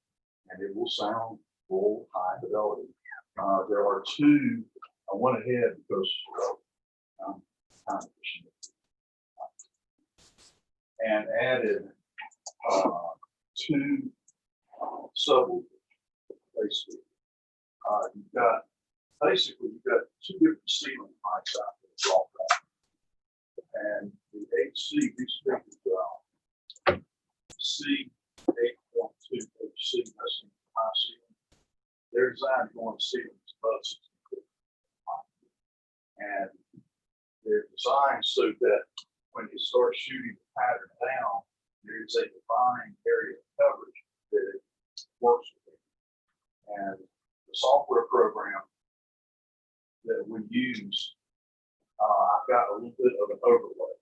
and it will sound full high fidelity. There are two, I went ahead because I'm kind of pushing it. And added two subwoofers, basically. You've got two different ceiling heights out there, all that. And the HC, these speakers are C8.2 HC, that's in high ceiling. They're designed to go on ceilings above 60 feet. And they're designed so that when you start shooting the pattern down, there is a defined area of coverage that it works with. And the software program that we use, I've got a little bit of an overlay.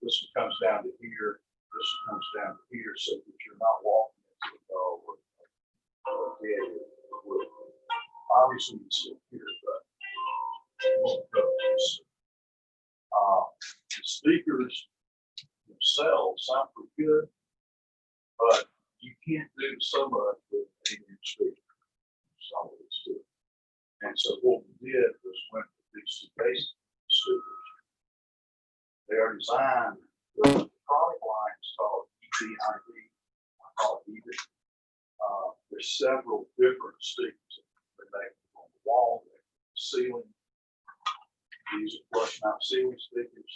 this one comes down to here, this one comes down to here, so that you're not walking into the dog or dead. Obviously, it's still here, but. The speakers themselves sound pretty good, but you can't do so much with 8-inch speakers. So it's good. And so what we did was went with these two basic speakers. They are designed with the product line is called EBID. I call it EBID. There's several different speakers that they make on the wall, they make on the ceiling. These are flush mount ceiling speakers.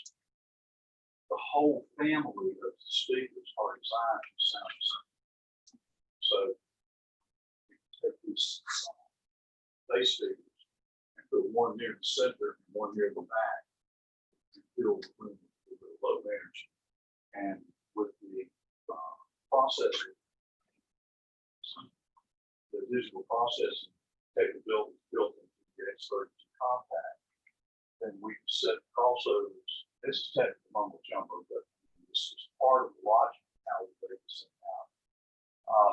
The whole family of the speakers are designed to sound the same. So you can take these base speakers and put one near the center and one near the back and fill the room with a low energy. And with the processor, the digital processing capability built into the X32 compact, then we can set crossovers. This is technically mumbo jumbo, but this is part of the logic of how we break this thing out.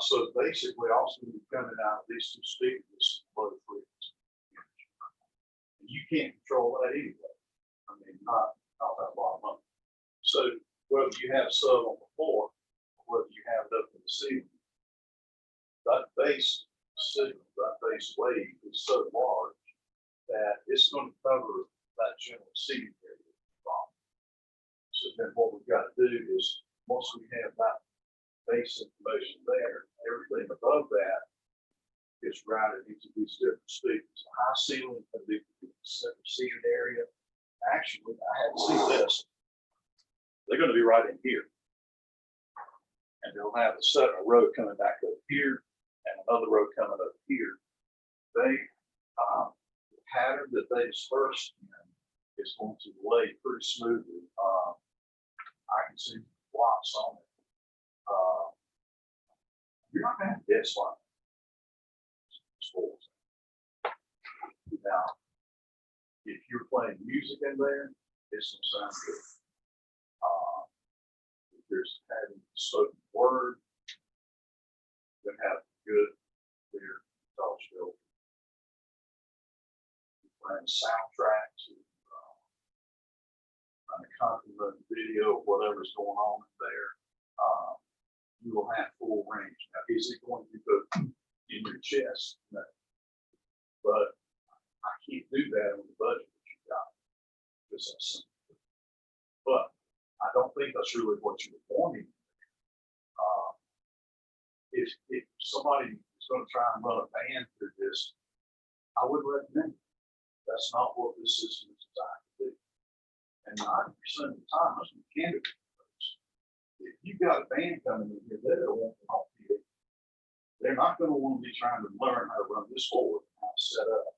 So basically, also be coming out of these two speakers, low frequency. And you can't control that anyway. I mean, not that lot of money. So whether you have a sub on the floor, or whether you have it up in the ceiling, that base signal, that base wave is so large that it's going to cover that general seating area. So then what we've got to do is, once we have that base information there, everything above that gets routed into these different speakers. The high ceiling can be the center seated area. Actually, I hadn't seen this. They're going to be right in here. And they'll have a road coming back up here and another road coming up here. The pattern that they disperse in is going to lay pretty smoothly. I can see lots on it. You're not going to have dead spot. Now, if you're playing music in there, it's going to sound good. If there's having spoken word, then have good, clear, touch filter. Playing soundtracks, and compliment video, whatever's going on there, you will have full range. Now, is it going to go in your chest? No. But I can't do that on the budget that you got. Because that's simple. But I don't think that's really what you were wanting. If somebody is going to try and run a band through this, I would recommend it. That's not what this system is designed to do. And 90% of the time, let's be candid with folks. If you've got a band coming in here, they don't want to talk to you. They're not going to want to be trying to learn how to run this forward and how to set up.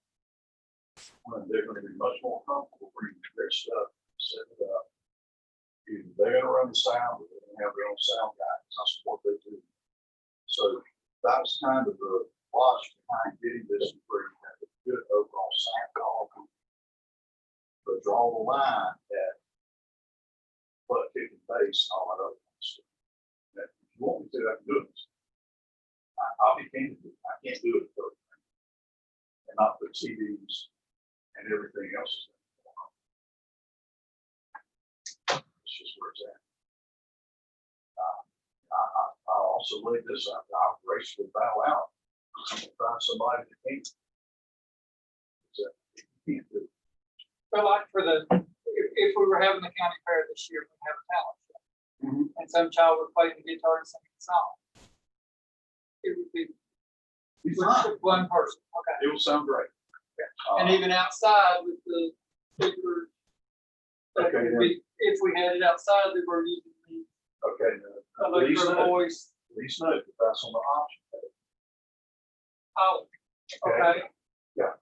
When they're going to be much more comfortable bringing their stuff, set it up. Either they're going to run the sound or they're going to have their own sound guys. That's what they do. So that's kind of the logic behind getting this where you have a good overall sound quality. But draw the line at butt kicking bass and all that other stuff. Now, if you want me to, I can do it. I'll be candid. I can't do it perfectly. And not put CDs and everything else is going on. It's just where it's at. I also laid this up. The operation would bow out. I'm going to find somebody that can't. You can't do it. But like if we were having the county fair this year, we'd have a talent show. Mm-hmm. And some child would play the guitar and sing a song. It would be one person, okay. It will sound great. And even outside with the speakers, that Okay, would be, if we had it outside, they were using the Okay. electric voice. Please note that that's on the option page. Oh, okay. Yeah.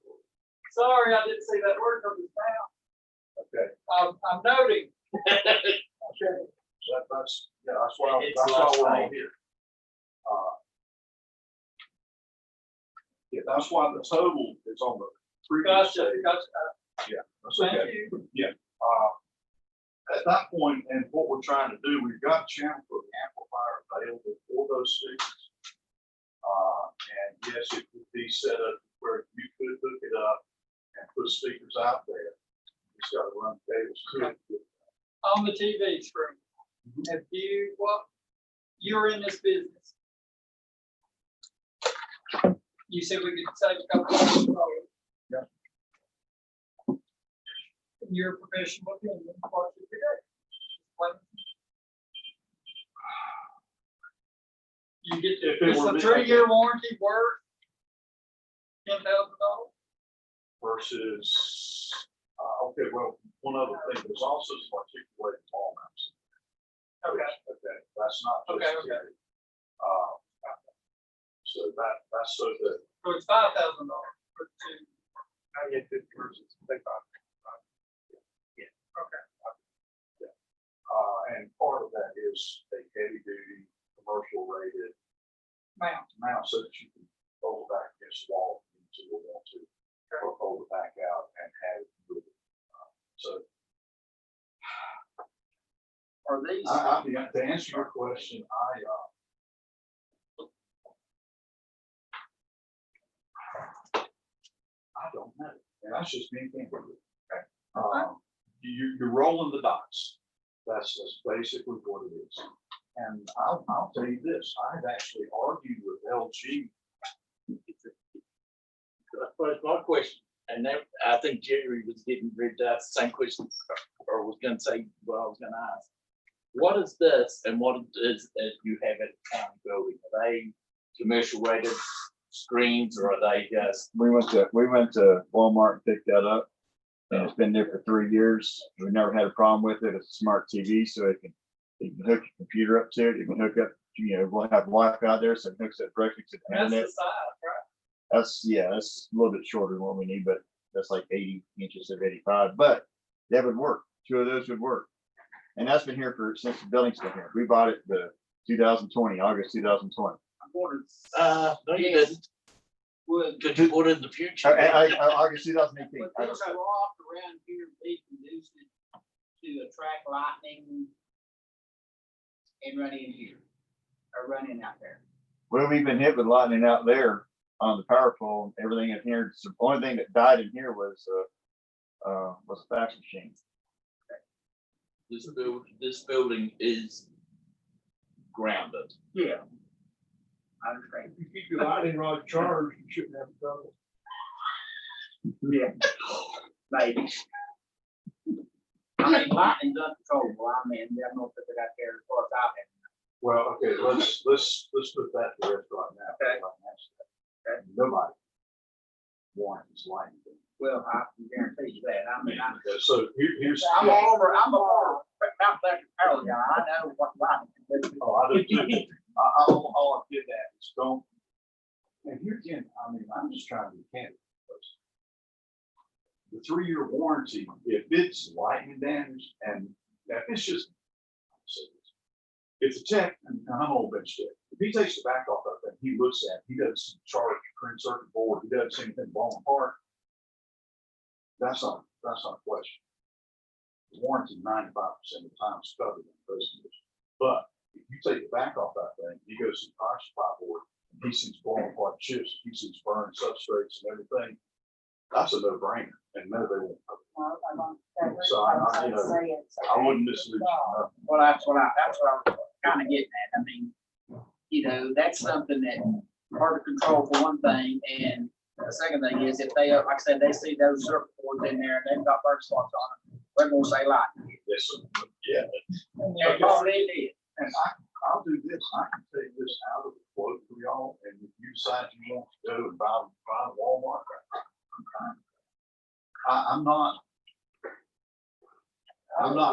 Sorry, I didn't see that word on this now. Okay. I'm noting. Okay. That's why It's that's last why we're all night. here. Yeah, that's why the total is on the previous Gotcha, page. gotcha. Yeah, that's Thank okay. you. Yeah. at that point, and what we're trying to do, we've got a channel for the amplifier available for those speakers. And yes, it could be set up where you could hook it up and put speakers out there. It's got to run cables to it. On the TV screen, have you, you're in this business. You said we could save a couple of dollars. Yeah. In your professional opinion, what should we do? You get, If it it's were a me, 3-year warranty worth $10,000. Versus, okay, well, one other thing, there's also some articulated wall mounts. Okay. Okay, that's not just. Okay, okay. So that's so that, So it's $5,000 for two. I get 50 versus 35. Okay. and part of that is a heavy duty, commercial rated mount so that you can fold it back against the wall if you want to, or fold it back out and have it move it. So Are these? to answer your question, I don't know, and that's just me thinking. You're rolling the dice. That's basically what it is. And I'll tell you this, I've actually argued with LG. But my question, and that, I think Jerry was getting ready to ask the same question, or was gonna say what I was gonna ask. What is this and what is that you have at the county building? Are they commercial rated screens or are they just? We went to Walmart and picked that up. And it's been there for 3 years. We never had a problem with it. It's a smart TV, so you can hook your computer up to it. You can hook up, we'll have Wi-Fi there, so it hooks up directly to the That's internet. the size, right? That's a little bit shorter than what we need, but that's like 80 inches of 85. But that would work. 2 of those would work. And that's been here since the building's been here. We bought it the 2020, August 2020. No, you didn't. Could you put it in the future? August 2018. Would this rock around here be conducive to attract lightning and run in here, or running out there? Well, we've been hit with lightning out there on the power pole. Everything in here. The only thing that died in here was a fax machine. This building is grounded. Yeah. I understand. If you keep your lightning rod charged, you shouldn't have trouble. Yeah. Maybe. I mean, lightning's uncontrollable. I mean, I don't know if it out there as far as I've had. Well, okay, let's put that to rest right now. Okay. Okay. Nobody warrants lightning. Well, I can guarantee you that. I mean, Okay, so here's. I'm a former Mount Pleasant power guy. I know what lightning can do. Oh, I do too. All I did that is don't. And here again, I mean, I'm just trying to be candid. The 3-year warranty, if it's lightning damage and if it's just, if the tech, and I'm old bench tech, if he takes the back off of it, he looks at it, he doesn't see charge, printed circuit board, he doesn't see anything blown apart. That's not a question. The warranty 95% of the time is covered in those conditions. But if you take the back off that thing, he goes to the power supply board, he sees blown apart chips, he sees burned substrates and everything. That's a no-brainer, and no, they won't cover it. So I wouldn't mislead you. Well, that's what I was kind of getting at. I mean, that's something that hard to control for one thing, and the second thing is if they, like I said, they see those circuit boards in there and they've got burn spots on them, they're gonna say lightning. Yes, sir. Yeah. That's all they did. And I'll do this, I can take this out of the quote for y'all, and if you decide you want to go and buy Walmart, I'm not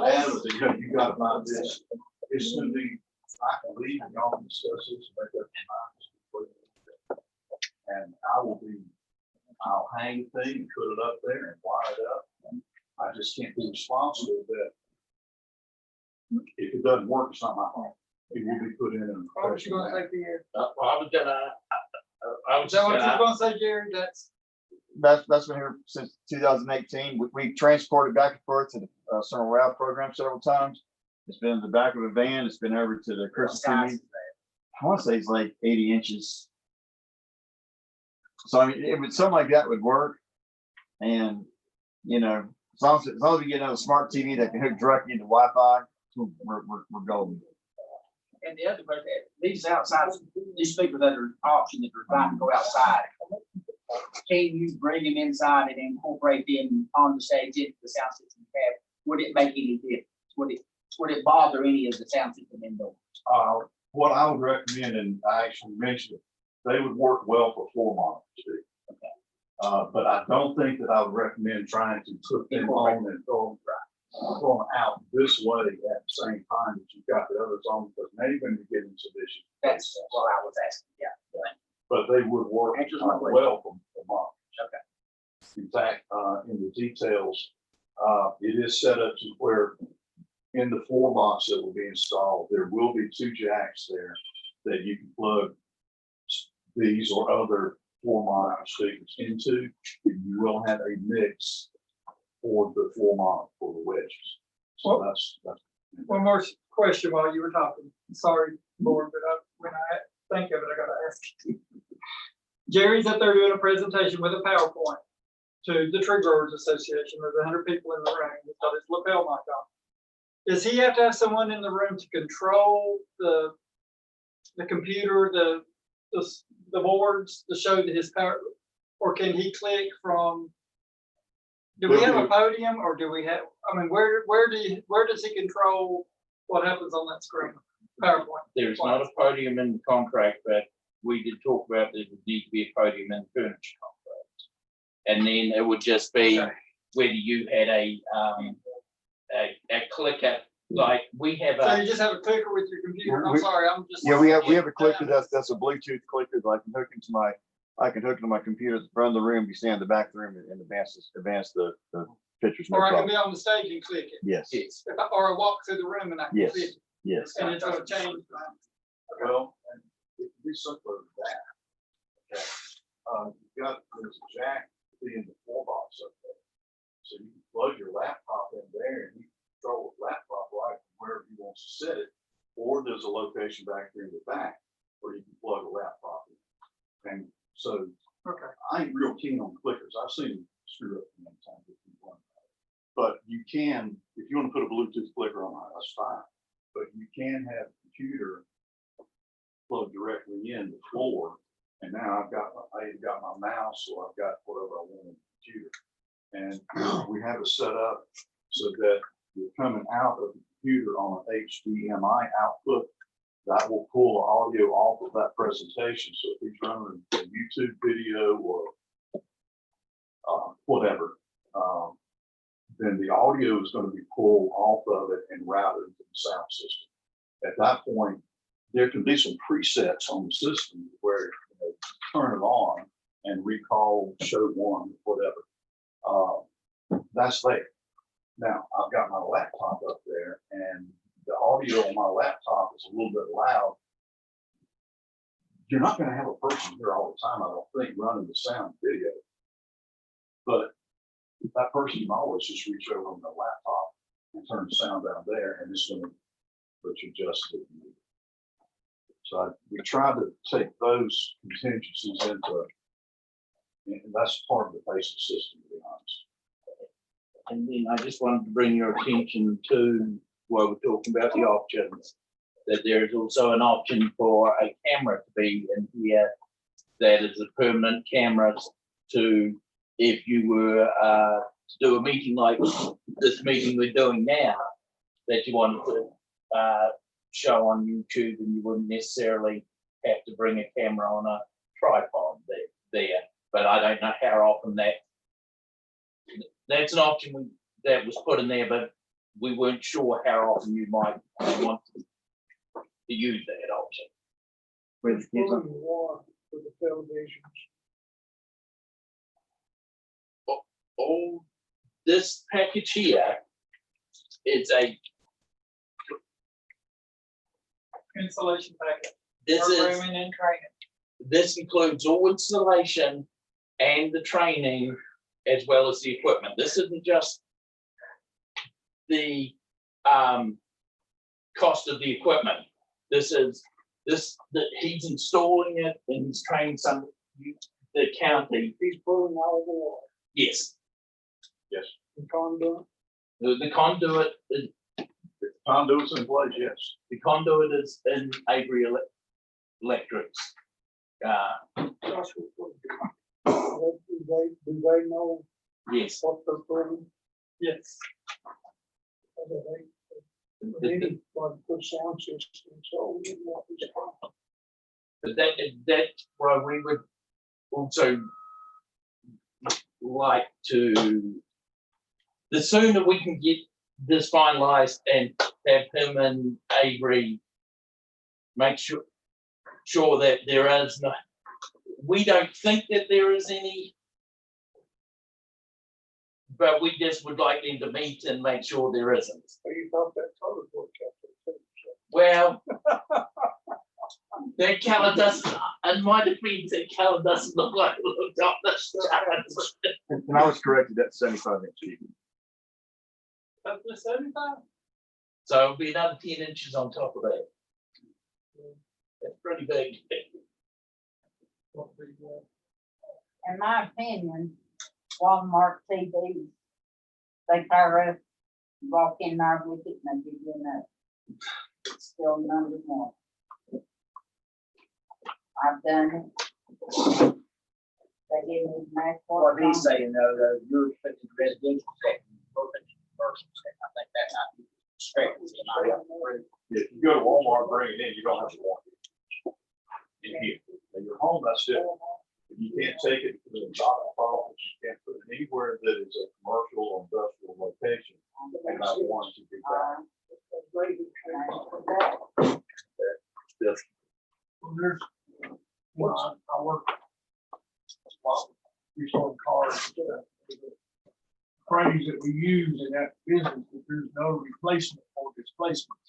adamant, you gotta buy this. It's gonna be, I can leave and y'all can discuss this and make up your minds. And I'll hang the thing and put it up there and wire it up. I just can't be responsible that if it doesn't work, it's not my fault. It will be put in. What was you gonna say, Pierre? I was Is that what you were gonna, gonna say, Jerry? that's been here since 2018. We transported back and forth to the summer route program several times. It's been in the back of a van. It's been over to the Christmas tree meeting. I want to say it's like 80 inches. So I mean, it would something like that would work, and you know, as long as we get another smart TV that can hook directly into Wi-Fi, we're golden. And the other part, these outside, these speakers that are option that are trying to go outside, can you bring them inside and incorporate them on the stage into the sound system you have? Would it make any difference? Would it bother any of the sound system indoors? What I would recommend, and I actually mentioned it, they would work well for floor monitors too. But I don't think that I would recommend trying to put them on and throw them out this way at the same time that you've got the others on, because now you're going to get into this. That's what I was asking, yeah. But they would work well for monitors. Okay. In fact, in the details, it is set up to where in the floor box that will be installed, there will be 2 jacks there that you can plug these or other floor monitor speakers into. You will have a mix for the floor monitor for the wedges. So that's One more question while you were talking. Sorry, Lord, but when I think of it, I gotta ask you. Jerry's up there doing a presentation with a PowerPoint to the Tree Growers Association. There's 100 people in the room. He's got his lapel mic on. Does he have to have someone in the room to control the computer, the boards to show his power, or can he click from? Do we have a podium, or do we have? I mean, where does he control what happens on that screen? PowerPoint. There's not a podium in the contract, but we did talk about there would need to be a podium in the furniture contract. And then it would just be whether you had a clicker, like we have So you just have a clicker with your computer. I'm sorry, I'm just. Yeah, we have a clicker that's a Bluetooth clicker that I can hook into my computer at the front of the room. You stand in the back of the room and advance the pictures. No Or I can problem. be on the stage and click it. Yes. Or I walk through the room and I can Yes. click it. Yes. And it's gonna change. well, and it can be simpler than that. Okay. There's a jack in the floor box up there. So you can plug your laptop in there and you can control the laptop right from wherever you want to set it. Or there's a location back there in the back where you can plug a laptop in. And so I ain't real keen on clickers. I've seen them screw up many times. But you can, if you want to put a Bluetooth clicker on it, that's fine. But you can have the computer plugged directly in the floor. And now I've got my mouse, or I've got whatever I want on the computer. And we have it set up so that you're coming out of the computer on an HDMI output that will pull the audio off of that presentation. So if he's running a YouTube video or whatever, then the audio is going to be pulled off of it and routed into the sound system. At that point, there can be some presets on the system where turn it on and recall show one, whatever. That's there. Now, I've got my laptop up there, and the audio on my laptop is a little bit loud. You're not going to have a person here all the time, I don't think, running the sound video. But that person can always just reach over on the laptop and turn the sound down there, and it's going to let you adjust it. So we try to take those contingencies into, and that's part of the basic system, to be honest. And then I just wanted to bring your attention to while we're talking about the options, that there is also an option for a camera to be in here that is a permanent camera to, if you were to do a meeting like this meeting we're doing now, that you wanted to show on YouTube, and you wouldn't necessarily have to bring a camera on a tripod there. But I don't know how often that's an option that was put in there, but we weren't sure how often you might want to use that option. With the televisions. Oh, this package here, it's a, Installation packet. this is, Programming and training. this includes all installation and the training as well as the equipment. This isn't just the cost of the equipment. This is that he's installing it and he's training the county. He's pulling all the water. Yes, Yes, The conduit. the conduit, conduits in place, yes. the conduit is in Avery Electrics. Do they know Yes. what they're putting? Yes. Any, like, put sound system, so we want this. But that's where we would also like to, the sooner we can get this finalized and have him and Avery make sure that there is no, we don't think that there is any, but we just would like them to meet and make sure there isn't. So you thought that color board kept it too, so. Well, that color doesn't, in my defense, that color doesn't look like it looked up this time. And I was corrected at 75 inch TV. Up to 75? So it'll be another 10 inches on top of that. That's pretty big. In my opinion, Walmart TVs, they fire up, walk in there with it and they give you enough. It's still number one. I've done it. They give me max. What he's saying though, you're fixing residential section, you're fixing commercial section. I think that might be strict. If you go to Walmart, bring it in, you don't have to walk it. In here, in your home, that's it. You can't take it to the doctor's office, you can't put it anywhere that is a commercial or industrial location. And I want to be back. Yes. There's, I work. We sold cars, the phrase that we use in that business, that there's no replacement for displacement.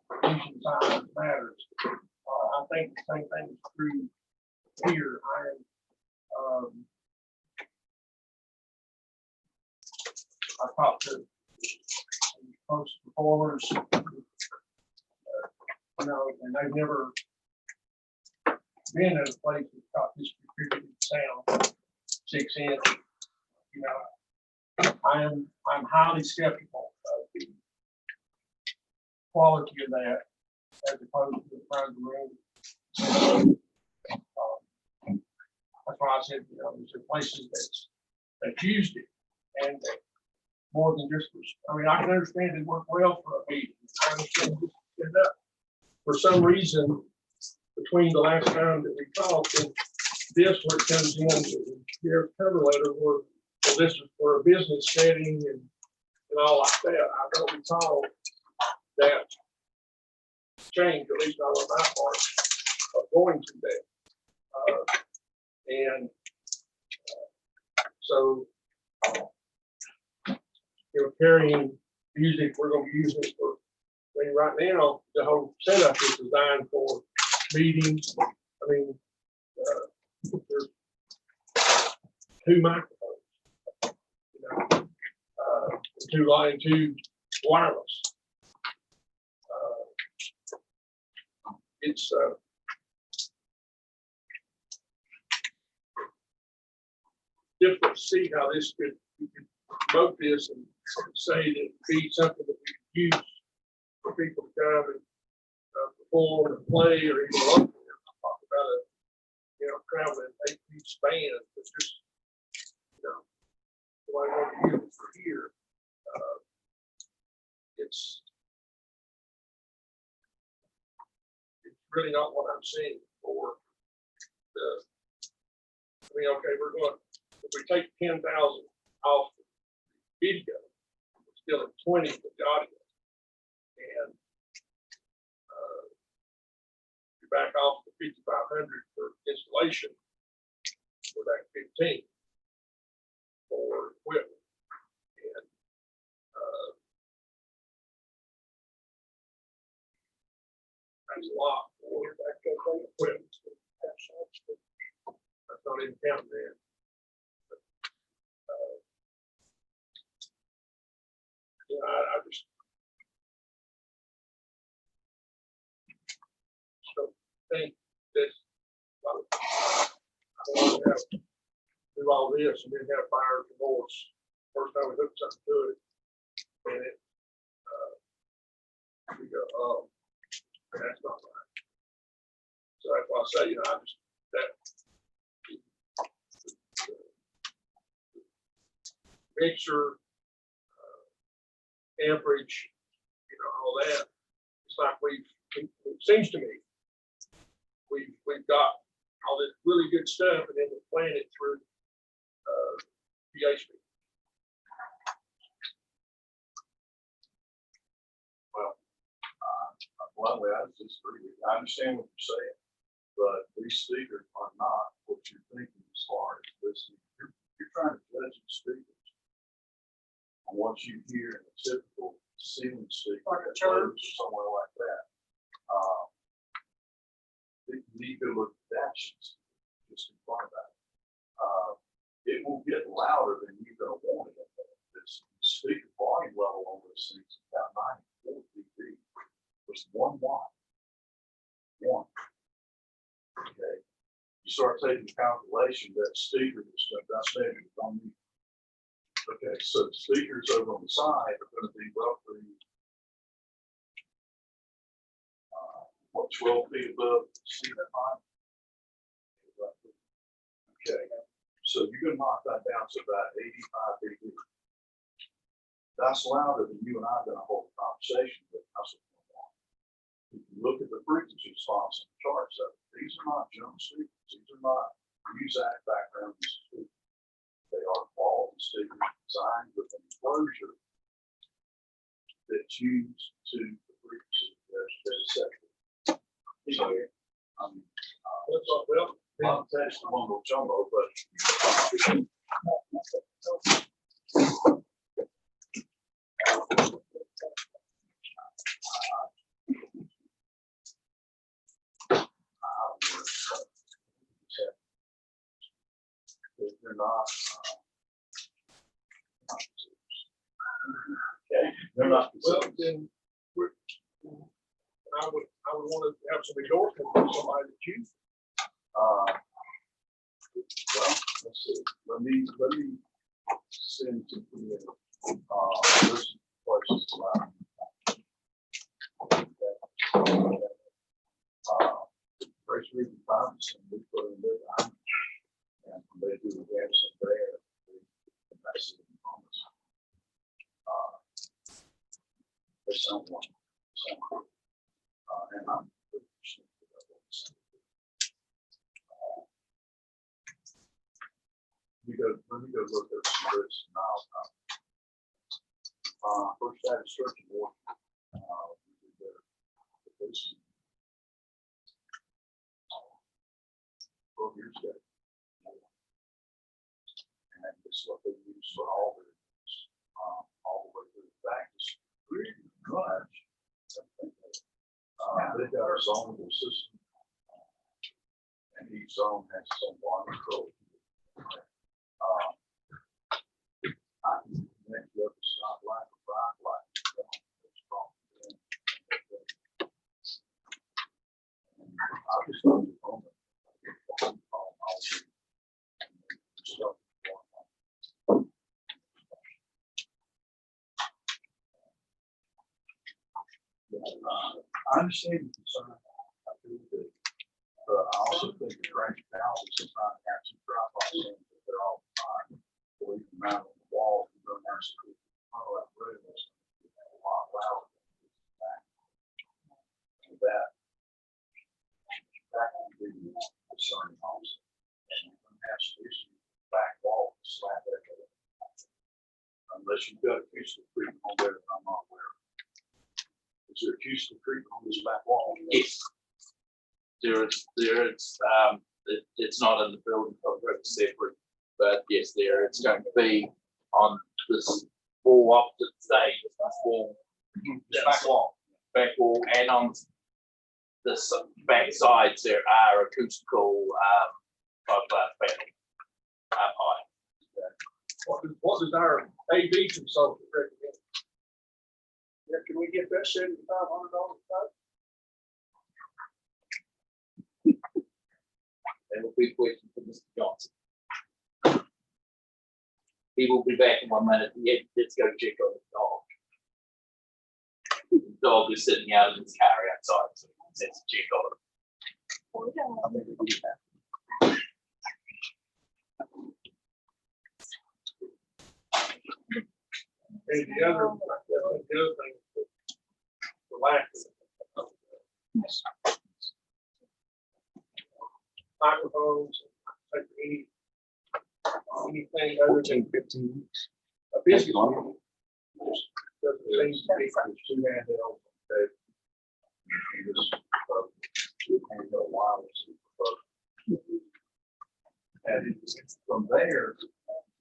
Completion time matters. I think the same thing is true here. I talked to most performers, and they've never been in a place that's got this distributed sound, 6 inch. I'm highly skeptical of the quality of that as opposed to the front of the room. That's why I said, there's places that's used it, and more than just, I can understand it worked well for a meeting. I understand it. For some reason, between the last time that we talked and this, where it comes in, your cover letter, where this is for a business setting and all like that. I don't recall that change, at least not on my part, of going to that. So, carrying music, we're going to be using it for, right now, the whole setup is designed for meetings. There's 2 microphones, 2 line, 2 wireless. It's difficult to see how we could promote this and say that it'd be something that we could use for people to come and perform and play, or even locally. Talk about a traveling 8-piece band, but just the way I want to use it for here. It's really not what I'm seeing for the. Okay, we're going. If we take 10,000 off the video, we're still at 20 for the audio, and you back off the 5,500 for installation, we're back 15 for equipment, and that's a lot for that equipment. not even counting that. Yeah, I just. Don't think that. I don't want to have, do all this and then have fire remorse. First time we hooked something to it. And it, we go, oh, that's not right. So that's why I say, I just, that. Mixer, amperage, all that. It's like it seems to me, we've got all this really good stuff and then we plan it through, PHP. Bluntly, I disagree with you. I understand what you're saying, but these speakers are not what you're thinking as far as listening. You're trying to judge the speakers on what you hear in a typical ceiling speaker. Like a at church? Lowe's or somewhere like that. You need to look at that shit just in front of that. It will get louder than you're gonna want it. This speaker volume level on those things is about 94 dB. It's 1 watt. One. Okay. You start taking calculation that speaker that's measured on me. Okay, so the speakers over on the side are going to be roughly 12 feet above ceiling height. Okay, so you're going to knock that down to about 85 dB. That's louder than you and I are going to hold a conversation with. That's what we want. If you look at the frequency response in the charts, these are not jump speakers. These are not Muzak background speakers. They are quality speakers designed with an enclosure that tunes to the frequency that is set. So, well, that's the mumbo jumbo, but they're not. Okay, they're not. Well, then I would want to have some endorsement from somebody that you. Well, let's see. Let me send to the there's places around. Race reading times and we put in there. And when they do the gas in there, that's the promise. They sound one. And I'm let me go look at some routes now. First that instruction board. Years ago. And this is what they use for all the way through the practice. Pretty much. They've got a zonable system. And each zone has some water control. I can connect you up to stop light or bright light. I just don't know. I understand the concern. I do too. But I also think the range of houses sometimes have some drop off zones that they're all fine. Or you can mount on the wall, you don't have to follow that room. It's a lot louder. And that can be concerning also. And you can have some issues with the back wall, slap echo. Unless you've got acoustic treatment on there that I'm not aware of. Is there acoustic treatment on this back wall? Yes. It's not in the building, it's separate, but yes, it's going to be on this wall opposite stage, this wall. This back wall. And on the back sides, there are acoustical, fiberglass panels. what does our AV consultant recommend? Yeah, can we get that $7,500 back? That will be a question for Mr. Johnson. He will be back in 1 minute. Let's go check on the dog. The dog is sitting out in his car outside, so he wants us to check on it. I think we'll do that. And the other thing, the lack of microphones, like anything other than 15 weeks. A business meeting just doesn't seem to be too handheld. And from there,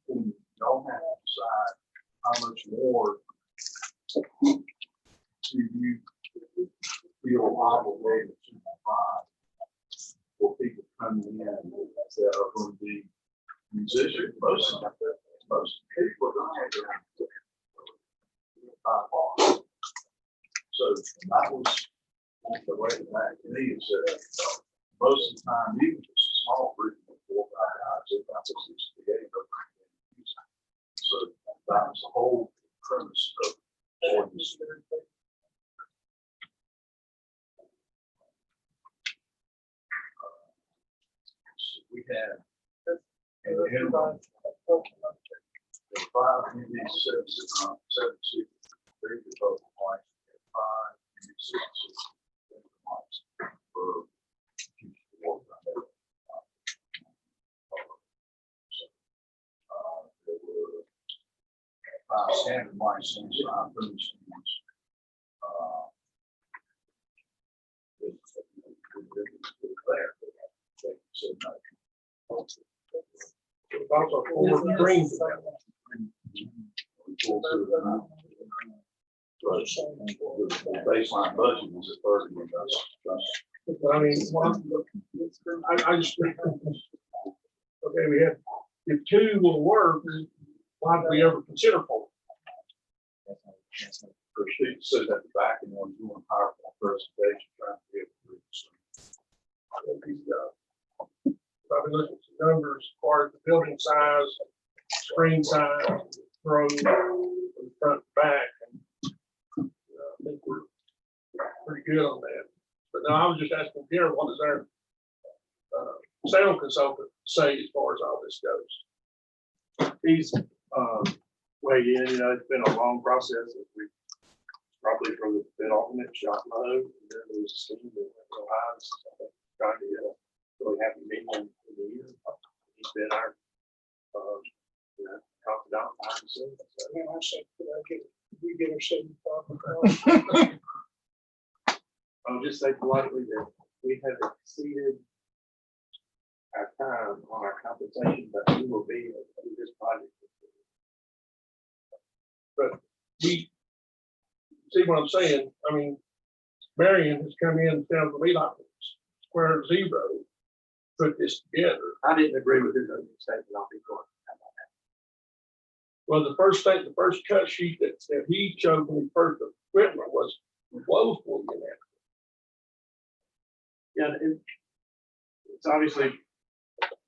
you don't have to decide how much more do you feel obligated to provide for people coming in that are going to be musicians. Most people don't have their own. So that was the way that to me is that most of the time, even if it's a small group of 4 or 5 guys, if that's a 68, so that was the whole premise of ordinance. We had in the interim, the 5 musicians, 7 seats, 3 vocal mics, 5 musicians mics for future work. There were 5 standard mics inside those things. There. So, Also, 4 screens. The baseline budget was at 30 million. I mean, I just, okay, we had, if 2 will work, why did we ever consider 4? First, she said at the back and one doing PowerPoint presentation, trying to get through. Probably look at the numbers as far as the building size, screen size, row, from front to back. And, I think we're pretty good on that. But now I was just asking Pierre, what does our sound consultant say as far as all this goes? He's weighed in, it's been a long process. We probably from the bid alternate shot low, and then there was a scheme that went real high. So I think trying to get a really happy medium in the year. He's been our confidant behind the scenes. So. Yeah, I said, we get our $7,500. I'll just say politely that we have exceeded our time on our compensation, but we will be through this project. But we, see what I'm saying? I mean, Marion has come in down to me like square zero, put this together. I didn't agree with his own statement. I'll be going. Well, the first thing, the first cut sheet that he showed when he first equipment was woeful in that. Yeah, it's obviously,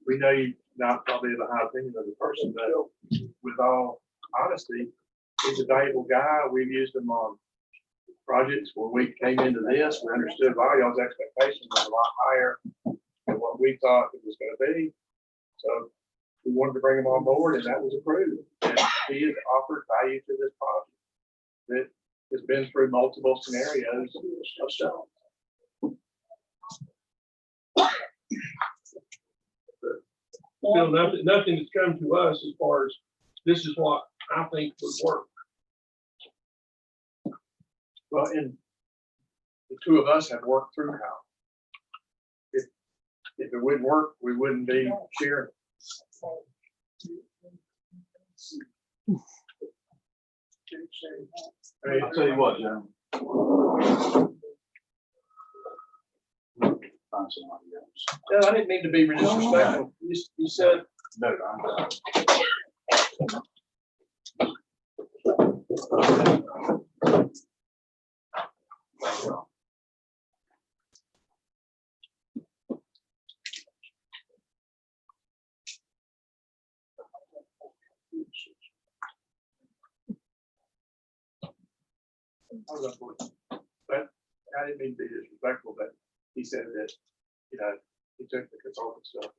we know you not probably have a high opinion of the person, but with all honesty, he's a valuable guy. We've used him on projects where we came into this, we understood all y'all's expectations were a lot higher than what we thought it was gonna be. So we wanted to bring him on board and that was approved. And he has offered value to this project that has been through multiple scenarios of stuff. Still, nothing has come to us as far as this is what I think would work. Well, and the 2 of us have worked through how. If it wouldn't work, we wouldn't be sharing. Hey, I'll tell you what, John. Find somebody else. Yeah, I didn't mean to be disrespectful. You said, No, I'm not. But I didn't mean to be disrespectful, but he said that, you know, he took the consultant stuff.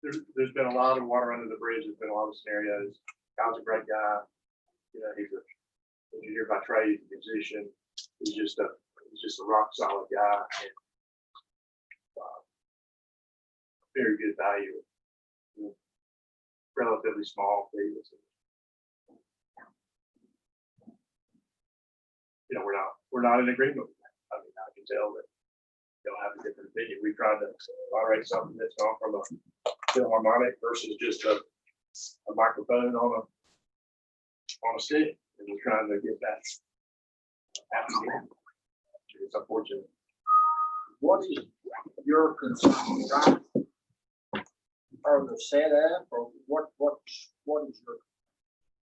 There's been a lot of water under the bridge. There's been a lot of scenarios. Kyle's a great guy. You know, he's a engineer by trade, musician. He's just a rock solid guy. And, very good value. Relatively small fees. You know, we're not in agreement with that. I mean, I can tell that they'll have a different opinion. We tried to tolerate something that's gone from a Philharmonic versus just a microphone on a stick, and we're trying to get that happening. It's unfortunate. What is your concern, right? Or the setup, or what is your?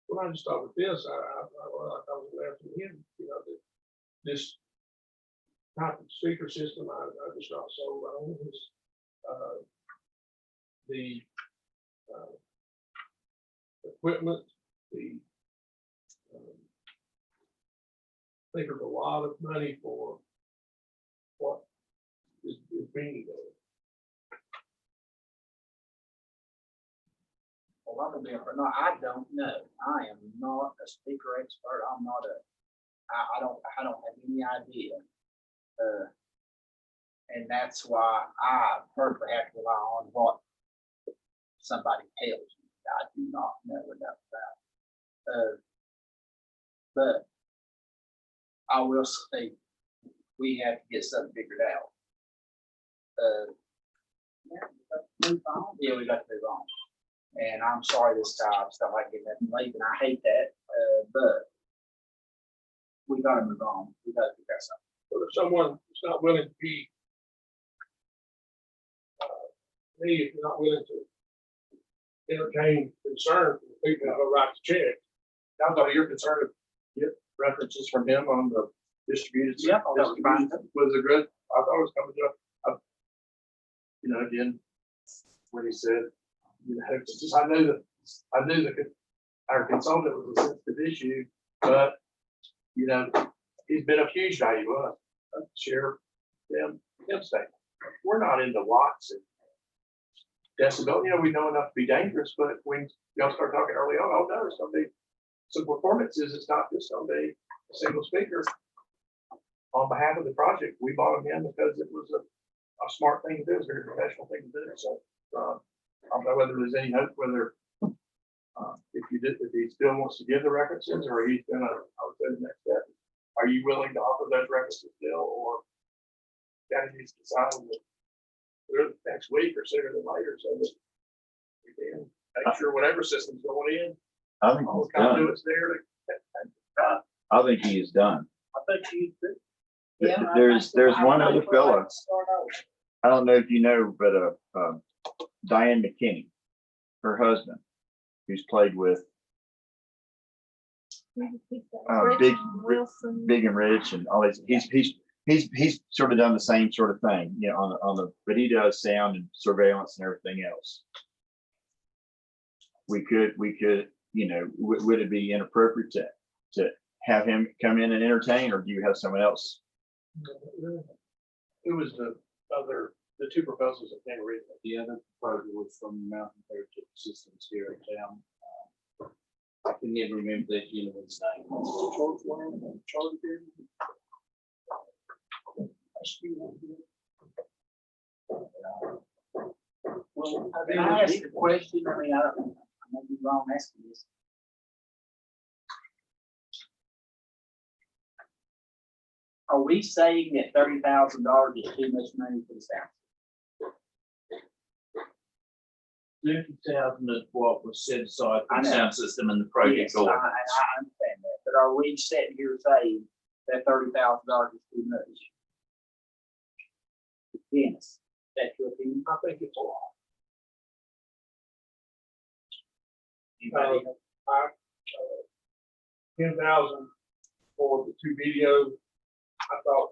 Well, I just start with this, I was laughing at him, you know, this type of speaker system, I just not sold on is, the equipment, I think there's a lot of money for what is being done. Well, I'm gonna be, no, I don't know. I am not a speaker expert. I'm not I don't have any idea. And that's why I personally have to rely on what somebody tells me. I do not know enough about. But I will say, we have to get something figured out. Yeah, we got to move on. And I'm sorry this time, stuff like getting that late, and I hate that, but we gotta move on. We gotta figure out something. But if someone is not willing to be, if you're not willing to entertain concern from the people that have a right to check. Now, though, you're concerned of get references from him on the distributed. Yep, that was fine. Was a good, I thought it was coming up. You know, again, when he said, you know, it's just, I knew that our consultant was a sensitive issue, but, you know, he's been of huge value to us. Share them state. We're not into watts and decibel. You know, we know enough to be dangerous, but when y'all start talking early on, oh no, it's gonna be some performances. It's not just gonna be a single speaker. On behalf of the project, we bought them in because it was a smart thing to do. It's a very professional thing to do. So I don't know whether there's any hope whether if he still wants to give the references, or he's gonna, I would say the next step. Are you willing to offer those references still, or gotta need to decide next week or sooner than later, so that we can make sure whatever system's going in, I think all he's the done. conduits there. I think he is done. I think he's good. Yeah, There's one other fella. Start over. I don't know if you know, but Diane McKinney, her husband, who's played with Big and Rich and all these. He's sort of done the same sort of thing, you know, on the, but he does sound and surveillance and everything else. We could, you know, would it be inappropriate to have him come in and entertain, or do you have someone else? Who was the two proposals that came originally? The other proposal was from Mountain Heritage Systems here in town. I can never remember that gentleman's name. Well, can I ask a question? I mean, I may be wrong asking this. Are we saying that $30,000 is too much money for the sound? 50,000 is what was set aside for I the know. sound system and the project Yes, I order. understand that, but are we sitting here saying that $30,000 is too much? Yes, that's your opinion. I think it's a lot. Anybody? 10,000 for the 2 videos. I thought,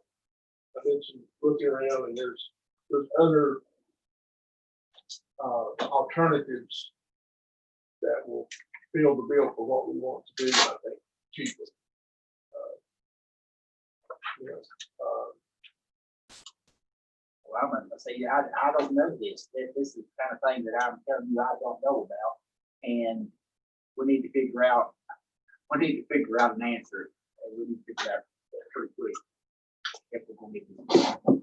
I did some looking around and there's other alternatives that will fill the bill for what we want to do, I think, cheaper. Yes, Well, I'm gonna say, I don't know this. This is the kind of thing that I'm telling you I don't know about. And we need to figure out an answer. And we need to figure out pretty quick. If we're gonna get this.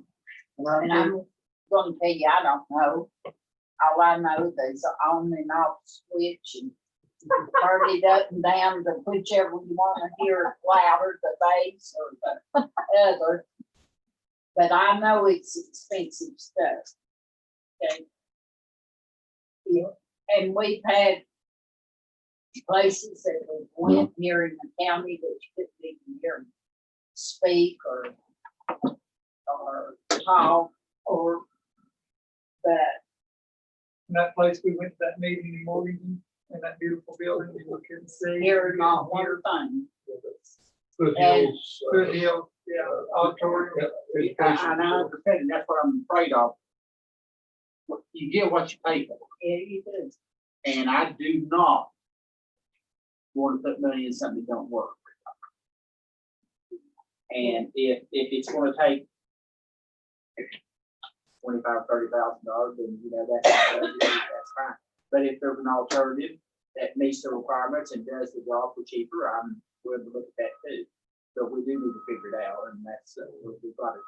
Well, and I'm gonna tell you, I don't know. All I know, there's an on and off switch and turn it up and down to whichever you wanna hear louder, the bass or the other. But I know it's expensive stuff. Okay. Yeah, and we've had places that we went here in the county that you couldn't even hear 'em speak or talk or that. In that place, we went to that meeting in Morgan, in that beautiful building, we couldn't see. Hear not one thing. Good And- Hills, Good deal, yeah, auditorium. education. And I understand, and that's what I'm afraid of. You get what you pay for. Yeah, you do. And I do not want to put money in something that don't work. And if it's gonna take $25,000-$30,000, then, you know, that's fine. But if there's an alternative that meets the requirements and does the job for cheaper, I'm willing to look at that too. But we do need to figure it out, and that's, we've got to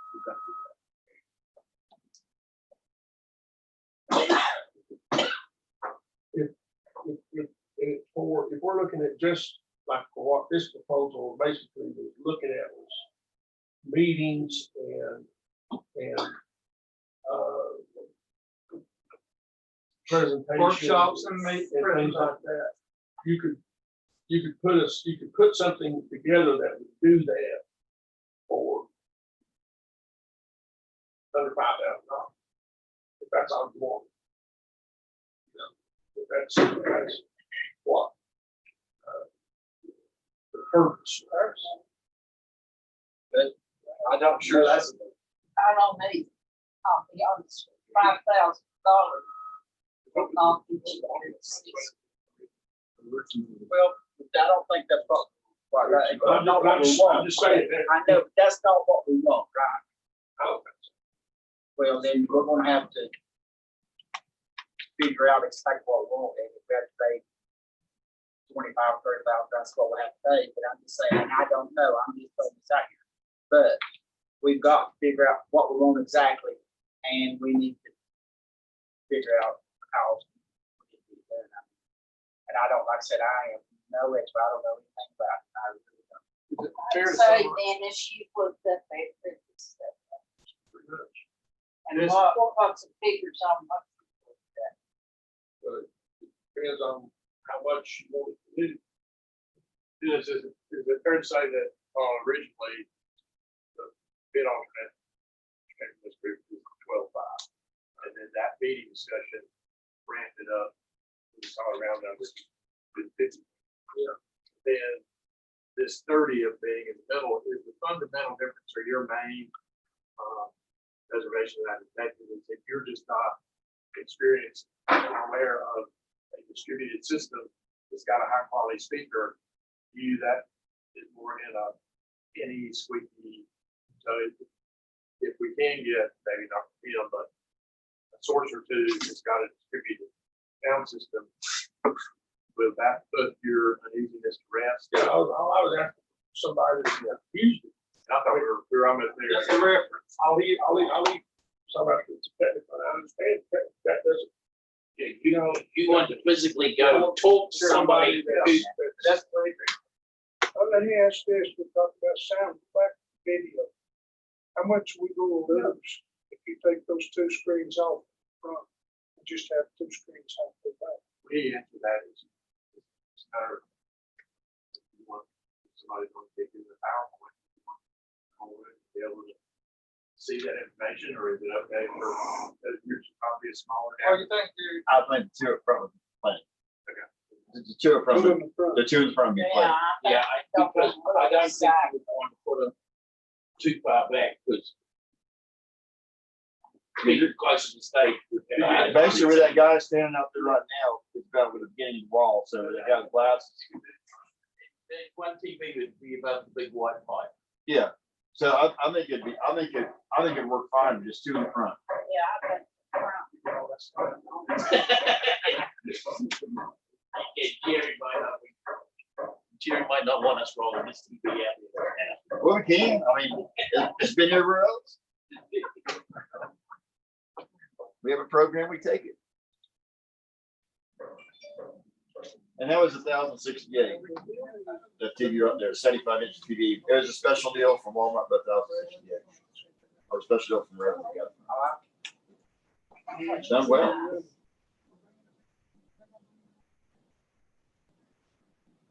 If we're looking at just like for what this proposal basically was looking at was meetings and presentations. Workshops and things like that. You could put something together that would do that for under $5,000. If that's all you want. If that's what the purpose. I don't sure that's. I don't need, I'll be honest, $5,000. Well, I don't think that's what, right? Not what we want. I'm just saying that. I know, but that's not what we want, right? Oh, Well, then we're gonna have to figure out exactly what we want, and if we have to pay $25,000-$30,000, that's what we have to pay, but I'm just saying, I don't know, I'm just throwing this out here. But we've got to figure out what we want exactly, and we need to figure out how we need to do that. And I don't, like I said, I am no expert, I don't know anything about it. I really don't. Is it fair to Say, say? Dennis, you looked up every stuff. And Yes. what's the figures on what? But it depends on how much you want to do. Is it fair to say that originally the bid alternate was 12.5, and then that meeting discussion ramped it up, we saw around numbers with 50. Yeah. Then this 30 of being in the middle is the fundamental difference, or your main reservation that is if you're just not experienced and aware of a distributed system that's got a high quality speaker, that is more in a any squeaky. So if we can get maybe not but a source or two that's got a distributed sound system, will that put your uneasiness to rest? Yeah, I was asking somebody that used it. I thought we were almost there. That's a reference. I'll leave somebody that's technical. I understand that doesn't. You want to physically go talk to somebody who, That's the way. Let me ask this, we talked about sound back video. How much we go lose if you take those two screens off front and just have two screens off the back? The answer to that is, it's not. You want somebody to take in the PowerPoint. You want to be able to see that information, or is it okay for, you're probably a smaller. What do you think, dude? I think two up front. The two in front Two of in the front. the two in front of me. Yeah, Yeah, because I don't think you would want to put them too far back, because people close to the stage. Basically, where that guy's standing out there right now, it's about with the beginning of the wall, so they got glasses. One TV would be about the big white pipe. Yeah, so I think it'd be, I think it'd work fine, with just two in front. yeah, I bet front. Yeah, Jerry might not want us rolling this TV out there. Well, we can, I mean, it's been everywhere else. We have a program, we take it. And that was 1,068. The TV up there, 75-inch TV. It was a special deal from Walmart, but 1,068. Or a special deal from wherever we got it. Done well.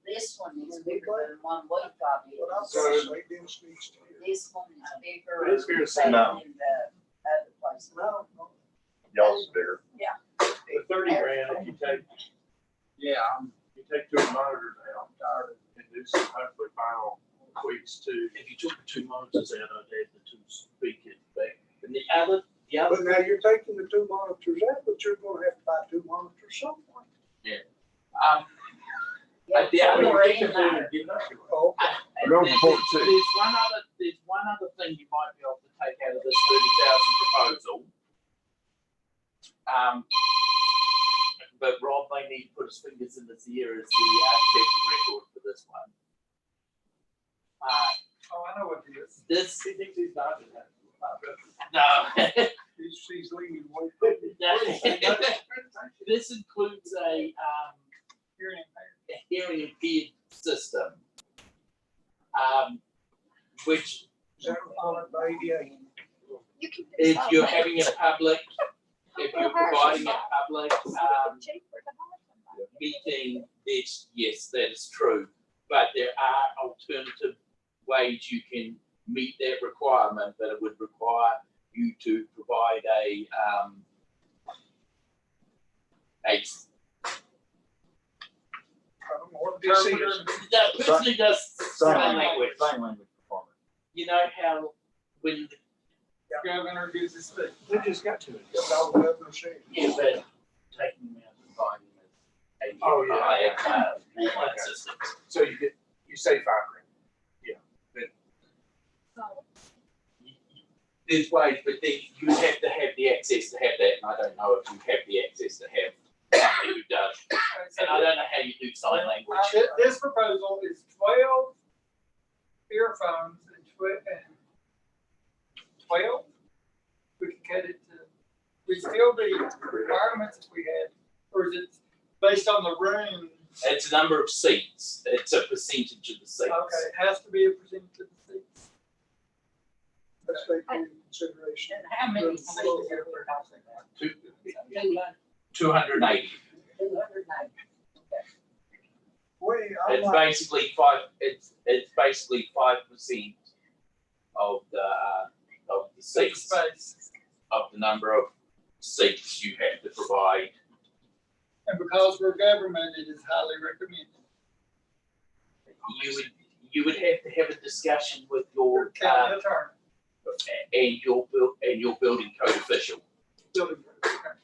This one is bigger than one we got here. What I thought was like this needs to be- This one is bigger. But it's fair to say than no. the other place. No, Y'all's bigger. the 30 grand, if you take, Yeah, you take 2 monitors out and do some hopefully final tweaks to. If you took the two monitors out, I'd add the two speakers back. And the other but now you're taking the two monitors out, but you're gonna have to buy two monitors somewhere. the other Somewhere thing in there. Oh, We're going for 42. There's one other thing you might be able to take out of this 30,000 proposal. But Rob may need to put his fingers in his ear as the architectural record for this one. Oh, I know what it is. This, He thinks he's not in that. no. he's leaning way. This includes a, Hearing impaired. a hearing impaired system. Which Is that required by ADA? You can do if you're something. having a public, if you're providing a public, Cheaper to hire somebody. meeting, this, yes, that is true. But there are alternative ways you can meet that requirement, but it would require you to provide a I don't know what this is. the person who does sign language. Sign language performer. You know how when Governor gives his speech. They just got to it. That's all the governor said. you but taking them out and buying them as Oh, yeah. one system. So you say 5 grand. There's ways, but then you have to have the access to have that, and I don't know if you have the access to have somebody who does. And I don't know how you do sign language. This proposal is 12 earphones and 12. We can cut it to, we still be requirements if we had, or is it based on the room? It's a number of seats. It's a percentage of the seats. Okay, it has to be a percentage of the seats. Let's take into consideration. And how many seats are we talking about? 280. 290. Wait, It's basically 5% of the seats, Space. of the number of seats you have to provide. And because we're government, it is highly recommended. You would have to have a discussion with your County attorney. and your building code official. Building code, okay.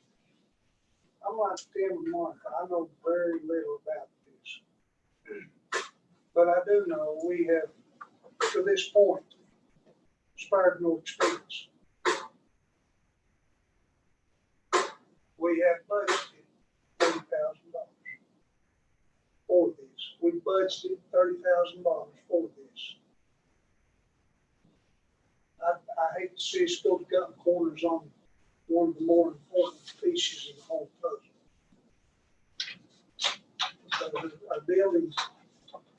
I'm like Tim and Mark, I know very little about this. But I do know we have, to this point, spared no expense. We have budgeted $30,000 for this. We budgeted $30,000 for this. I hate to see us go to cutting corners on one of the more important pieces of the whole puzzle. So our buildings,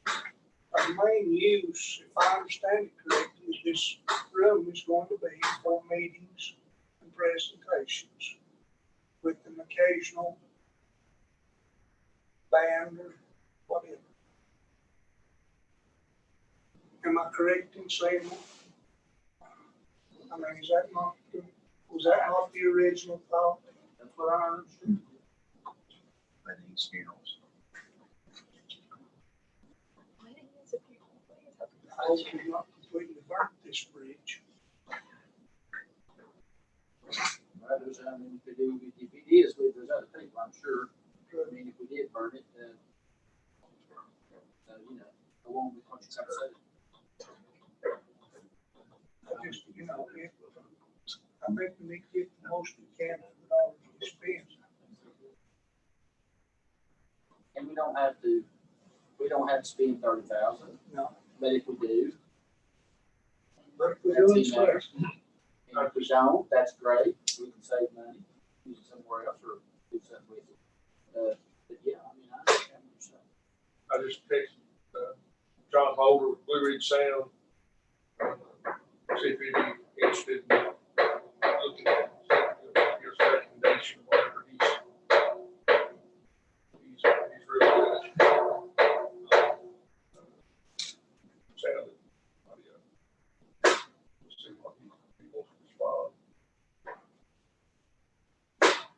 our main use, if I understand it correctly, is this room is going to be for meetings and presentations with an occasional band or whatever. Am I correct in saying that? I mean, is that not, was that not the original thought? That's what I understood. Weddings, funerals. hope we've not completely burnt this bridge. Right, there's, I mean, if it is, there's other people, I'm sure. I mean, if we did burn it, you know, I won't be much upset. I just, you know, I think we need to get the most we can with all of the expense. And we don't have to spend 30,000, No. but if we do. But if we that's do, in there. And if we don't, that's great, we can save money, use it somewhere else or do something with it. But yeah, I mean, I understand what you're saying. I just texted, John Holder with Blue Ridge Sound. See if he'd be interested in looking at your recommendation, whatever he's really good. Sounded, see what he wants to respond.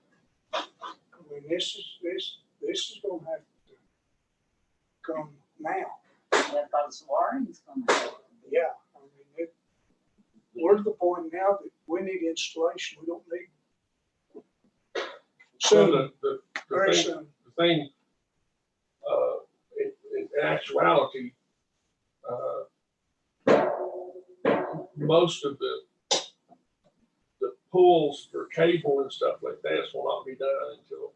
I mean, this is gonna have to come now. That those wiring's coming out. Yeah, I mean, we're to the point now that we need installation, we don't need. So Soon, the very thing, soon. the thing, in actuality, most of the pulls for cable and stuff like that will not be done until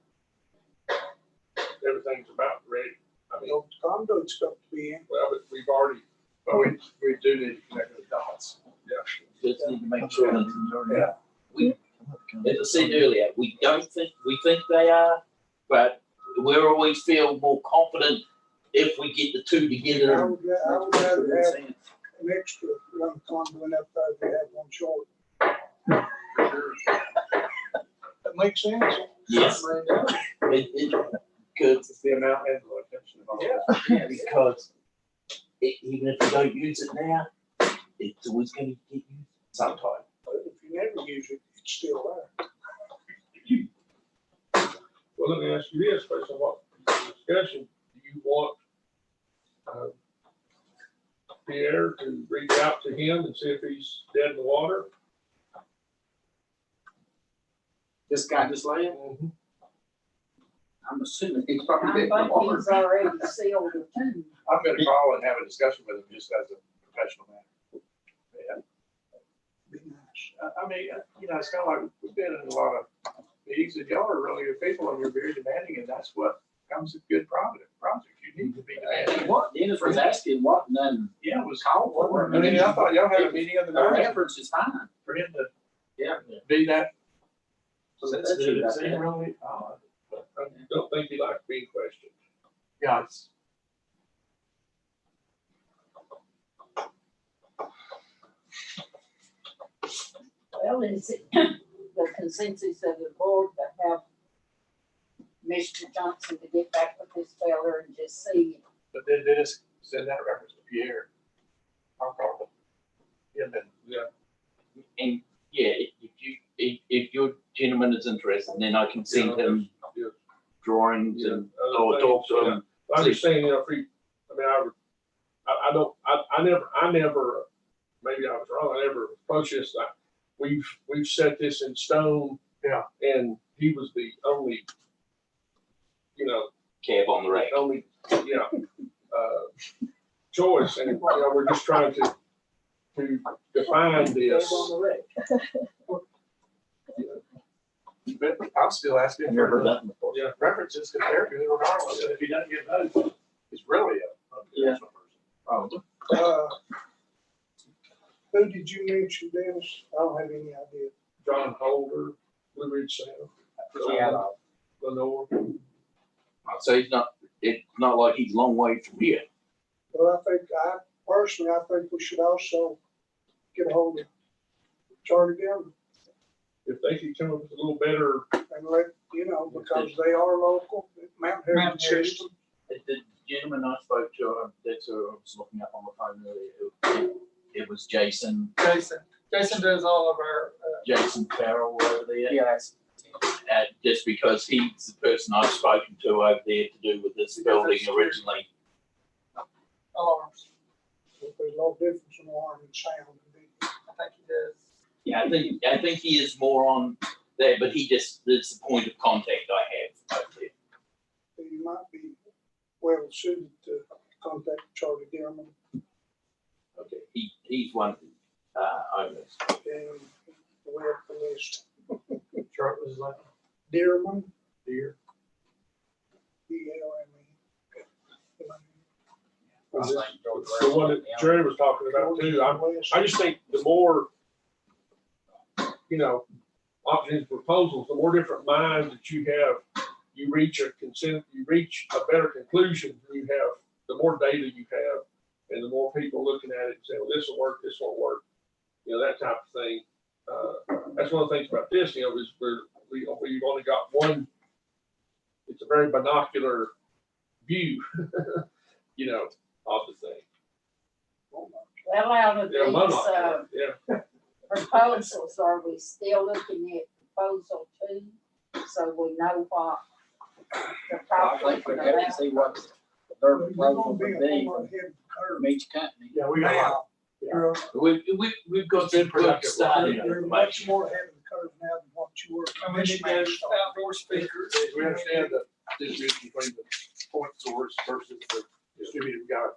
everything's about ready. I mean, The conduit's got to be in. well, but we've already, But we do need to connect the dots. Just need to make sure that yeah. we, as I said earlier, we think they are, but we always feel more confident if we get the two I together. would rather have an extra run conduit up there than have one short. That makes sense? Yes, it could, It's the amount and the location of all Yeah. yeah, because even if we don't use it now, it's always gonna get used sometime. But if you never use it, it's still there. Well, let me ask you this, based on what discussion, do you want, Pierre to reach out to him and see if he's dead in the water? This guy just laying, I'm assuming he's I probably think dead in the water. he's already sealed the tomb. I'm gonna call and have a discussion with him just as a professional man. Yeah, Be nice. I mean, you know, it's kind of like, we've been in a lot of meetings and y'all are really good people and you're very demanding and that's what comes with good project. You need to be demanding. What Dennis was asking, what, none, Yeah, it was called for. I mean, I thought y'all had a meeting of the our night efforts is fine. for him to Yeah. be that. So that's good. It seemed really odd. I don't think he likes being questioned. Yeah, it's, Well, is it the consensus of the board to have Mr. Johnson to get back with this fella and just see? but then Dennis send that reference to Pierre. I'll call him. And And yeah, if your gentleman is interested, then I can send him Yeah. drawings and, Yeah, or other talk to things, him. I'm just saying, you know, if he, I mean, I never, maybe I was wrong, I never approached this, like, we've set this in stone. Yeah. And he was the only, you know, Cab on the rank. only, choice, and, you know, we're just trying to define this. On the wreck. but I'm still asking I've never for heard the that before. references compared to regardless, and if he doesn't get those, it's really a. Yeah. Oh, Who did you mention, Dennis? I don't have any idea. John Holder, Blue Ridge Sound. Yeah. Lenore. So it's not like he's a long way from here. But I think we should also get a hold of Charlie Gilman If they could come up with a little better, and let, you know, because they are local, Mount Heritage Mount Heritage. System. The gentleman I spoke to, that's who I was looking up on the phone earlier, it was Jason Jason does all of our, Jason Farrell over there. Yeah, that's. Just because he's the person I've spoken to over there to do with this building originally. alarms. There's a lot of difference in alarm and sound and video. I think he does. Yeah, I think he is more on there, but it's the point of contact I have. So you might be well suited to contact Charlie Dearman Okay, he's one, owners. and the way up the list. Chart was like, Dearman, dear. DLME. The one that Jerry was talking about too, I just think the more, options, proposals, the more different minds that you have, you reach a better conclusion you have, the more data you have, and the more people looking at it and saying, well, this will work, this won't work, that type of thing. That's one of the things about this, is we've only got one, it's a very binocular view, of the thing. Well, out of Yeah, these, monocular, yeah. proposals, are we still looking at proposal 2? So we know what the I top think we have to see what their proposal would be from each company. Yeah, we got. We've got some good starting You're information. much more ahead of the curve now than what you were. And we need those outdoor speakers. We understand the distribution between the point source versus the distributed guide.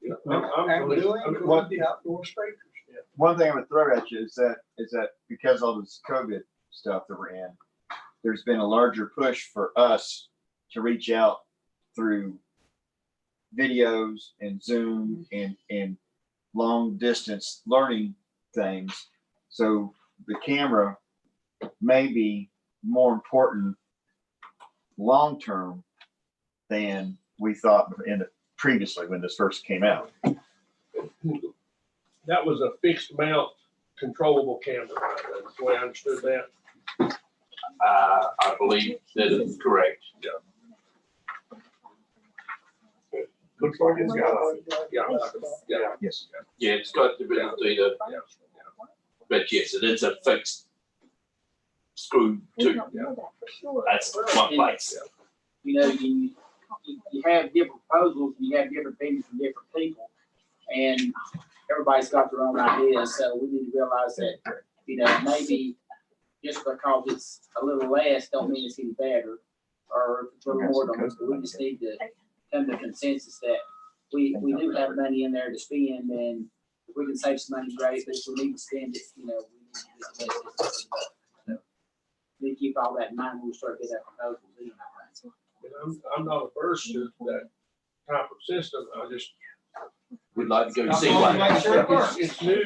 And doing what- the outdoor speakers. One thing I would throw at you is that because all this COVID stuff that we're in, there's been a larger push for us to reach out through videos and Zoom and long distance learning things. So the camera may be more important long term than we thought previously when this first came out. That was a fixed mount controllable camera. That's the way I understood that. I believe that is correct. Looks like it's got yeah. Yes. Yeah, it's got the ability to, but yes, it is a fixed screw too. That's one place. You have different proposals, you have different opinions from different people, and everybody's got their own ideas, so we need to realize that, maybe just because it's a little less, don't mean it's any better, or if it's a little more, don't mean, we just need to come to consensus that we do have money in there to spend, and if we can save some money, great, but if we need to spend it, we need to get the best. So, we keep all that in mind when we start getting that proposal. And I'm not averse to that type of system. I just. We'd like to go see Make one. sure it works. It's new,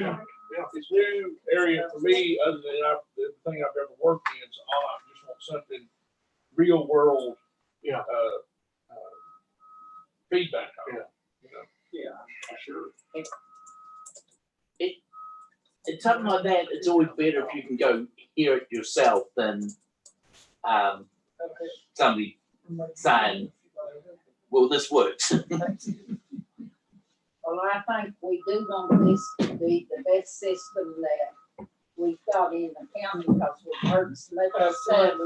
it's new area for me, other than the thing I've ever worked in, so I just want something real world, feedback on it, Yeah, sure. It's something like that, it's always better if you can go hear it yourself than, somebody saying, well, this works. Well, I think we do want this to be the best system that we've got in the county, because we've heard some other stuff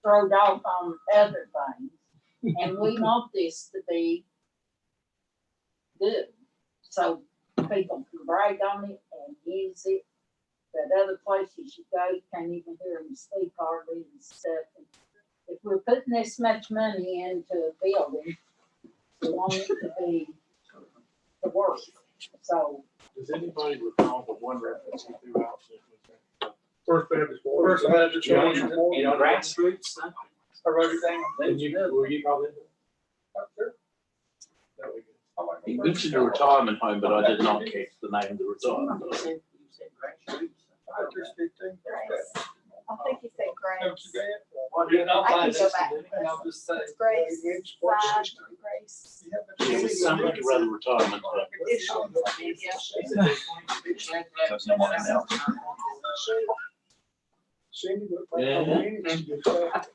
thrown off on other things. And we want this to be good, so people can brag on it and use it. But other places you go, you can't even hear them speak hardly and stuff. And if we're putting this much money into a building, we want it to be the work. So Does anybody recall the one reference he threw out? First Baptist Board. First Baptist Church. Grassroots, I wrote it down. Will you call it? That we good. He mentioned a retirement home, but I did not catch the name of the retirement home. Just 15. I think he said Grace. Well, then I'll I can find go this back. today, and I'll just say. It's Grace, side, Grace. Yeah, it was somebody rather retirement home. That's no one else. Cindy looked like Yeah. a minute to get that.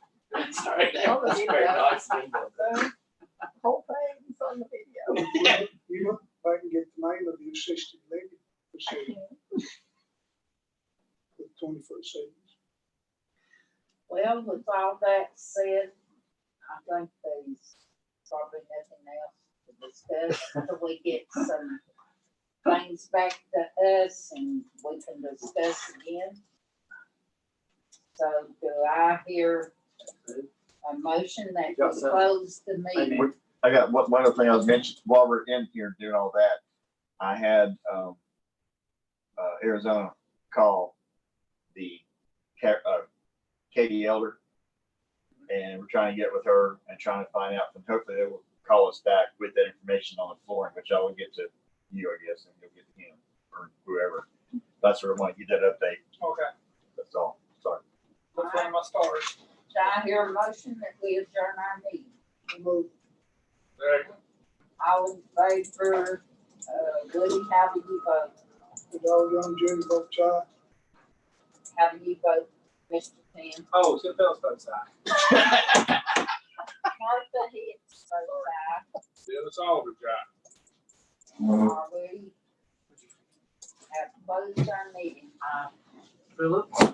Sorry, that was very nice. Whole thing's on the video. You look back and get the name of the assisted living facility with 20-foot ceilings. Well, with all that said, I think there's probably nothing else to discuss till we get some things back to us and we can discuss again. So do I hear a motion that we close the meeting? I got one other thing I was mentioning while we're in here doing all that. I had, Arizona call the Katie Elder, and we're trying to get with her and trying to find out, and hopefully they will call us back with that information on the flooring, which I will get to you, I guess, and you'll get to him or whoever. That's where I want to get that update. Okay, That's all. Sorry. that's one of my stars. Do I hear a motion that we adjourn our meeting? Second. All in favor, Woody, how do you vote? With all young Jimmy vote aye. How do you vote, Mr. Tim? Oh, Chip Bell's votes aye. Martha Hicks votes Dennis Alder, guy. aye. Woody have closed our meeting. Philip? Hang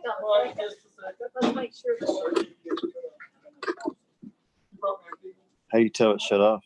on a second. Let's make sure that. How do you tell it shut off?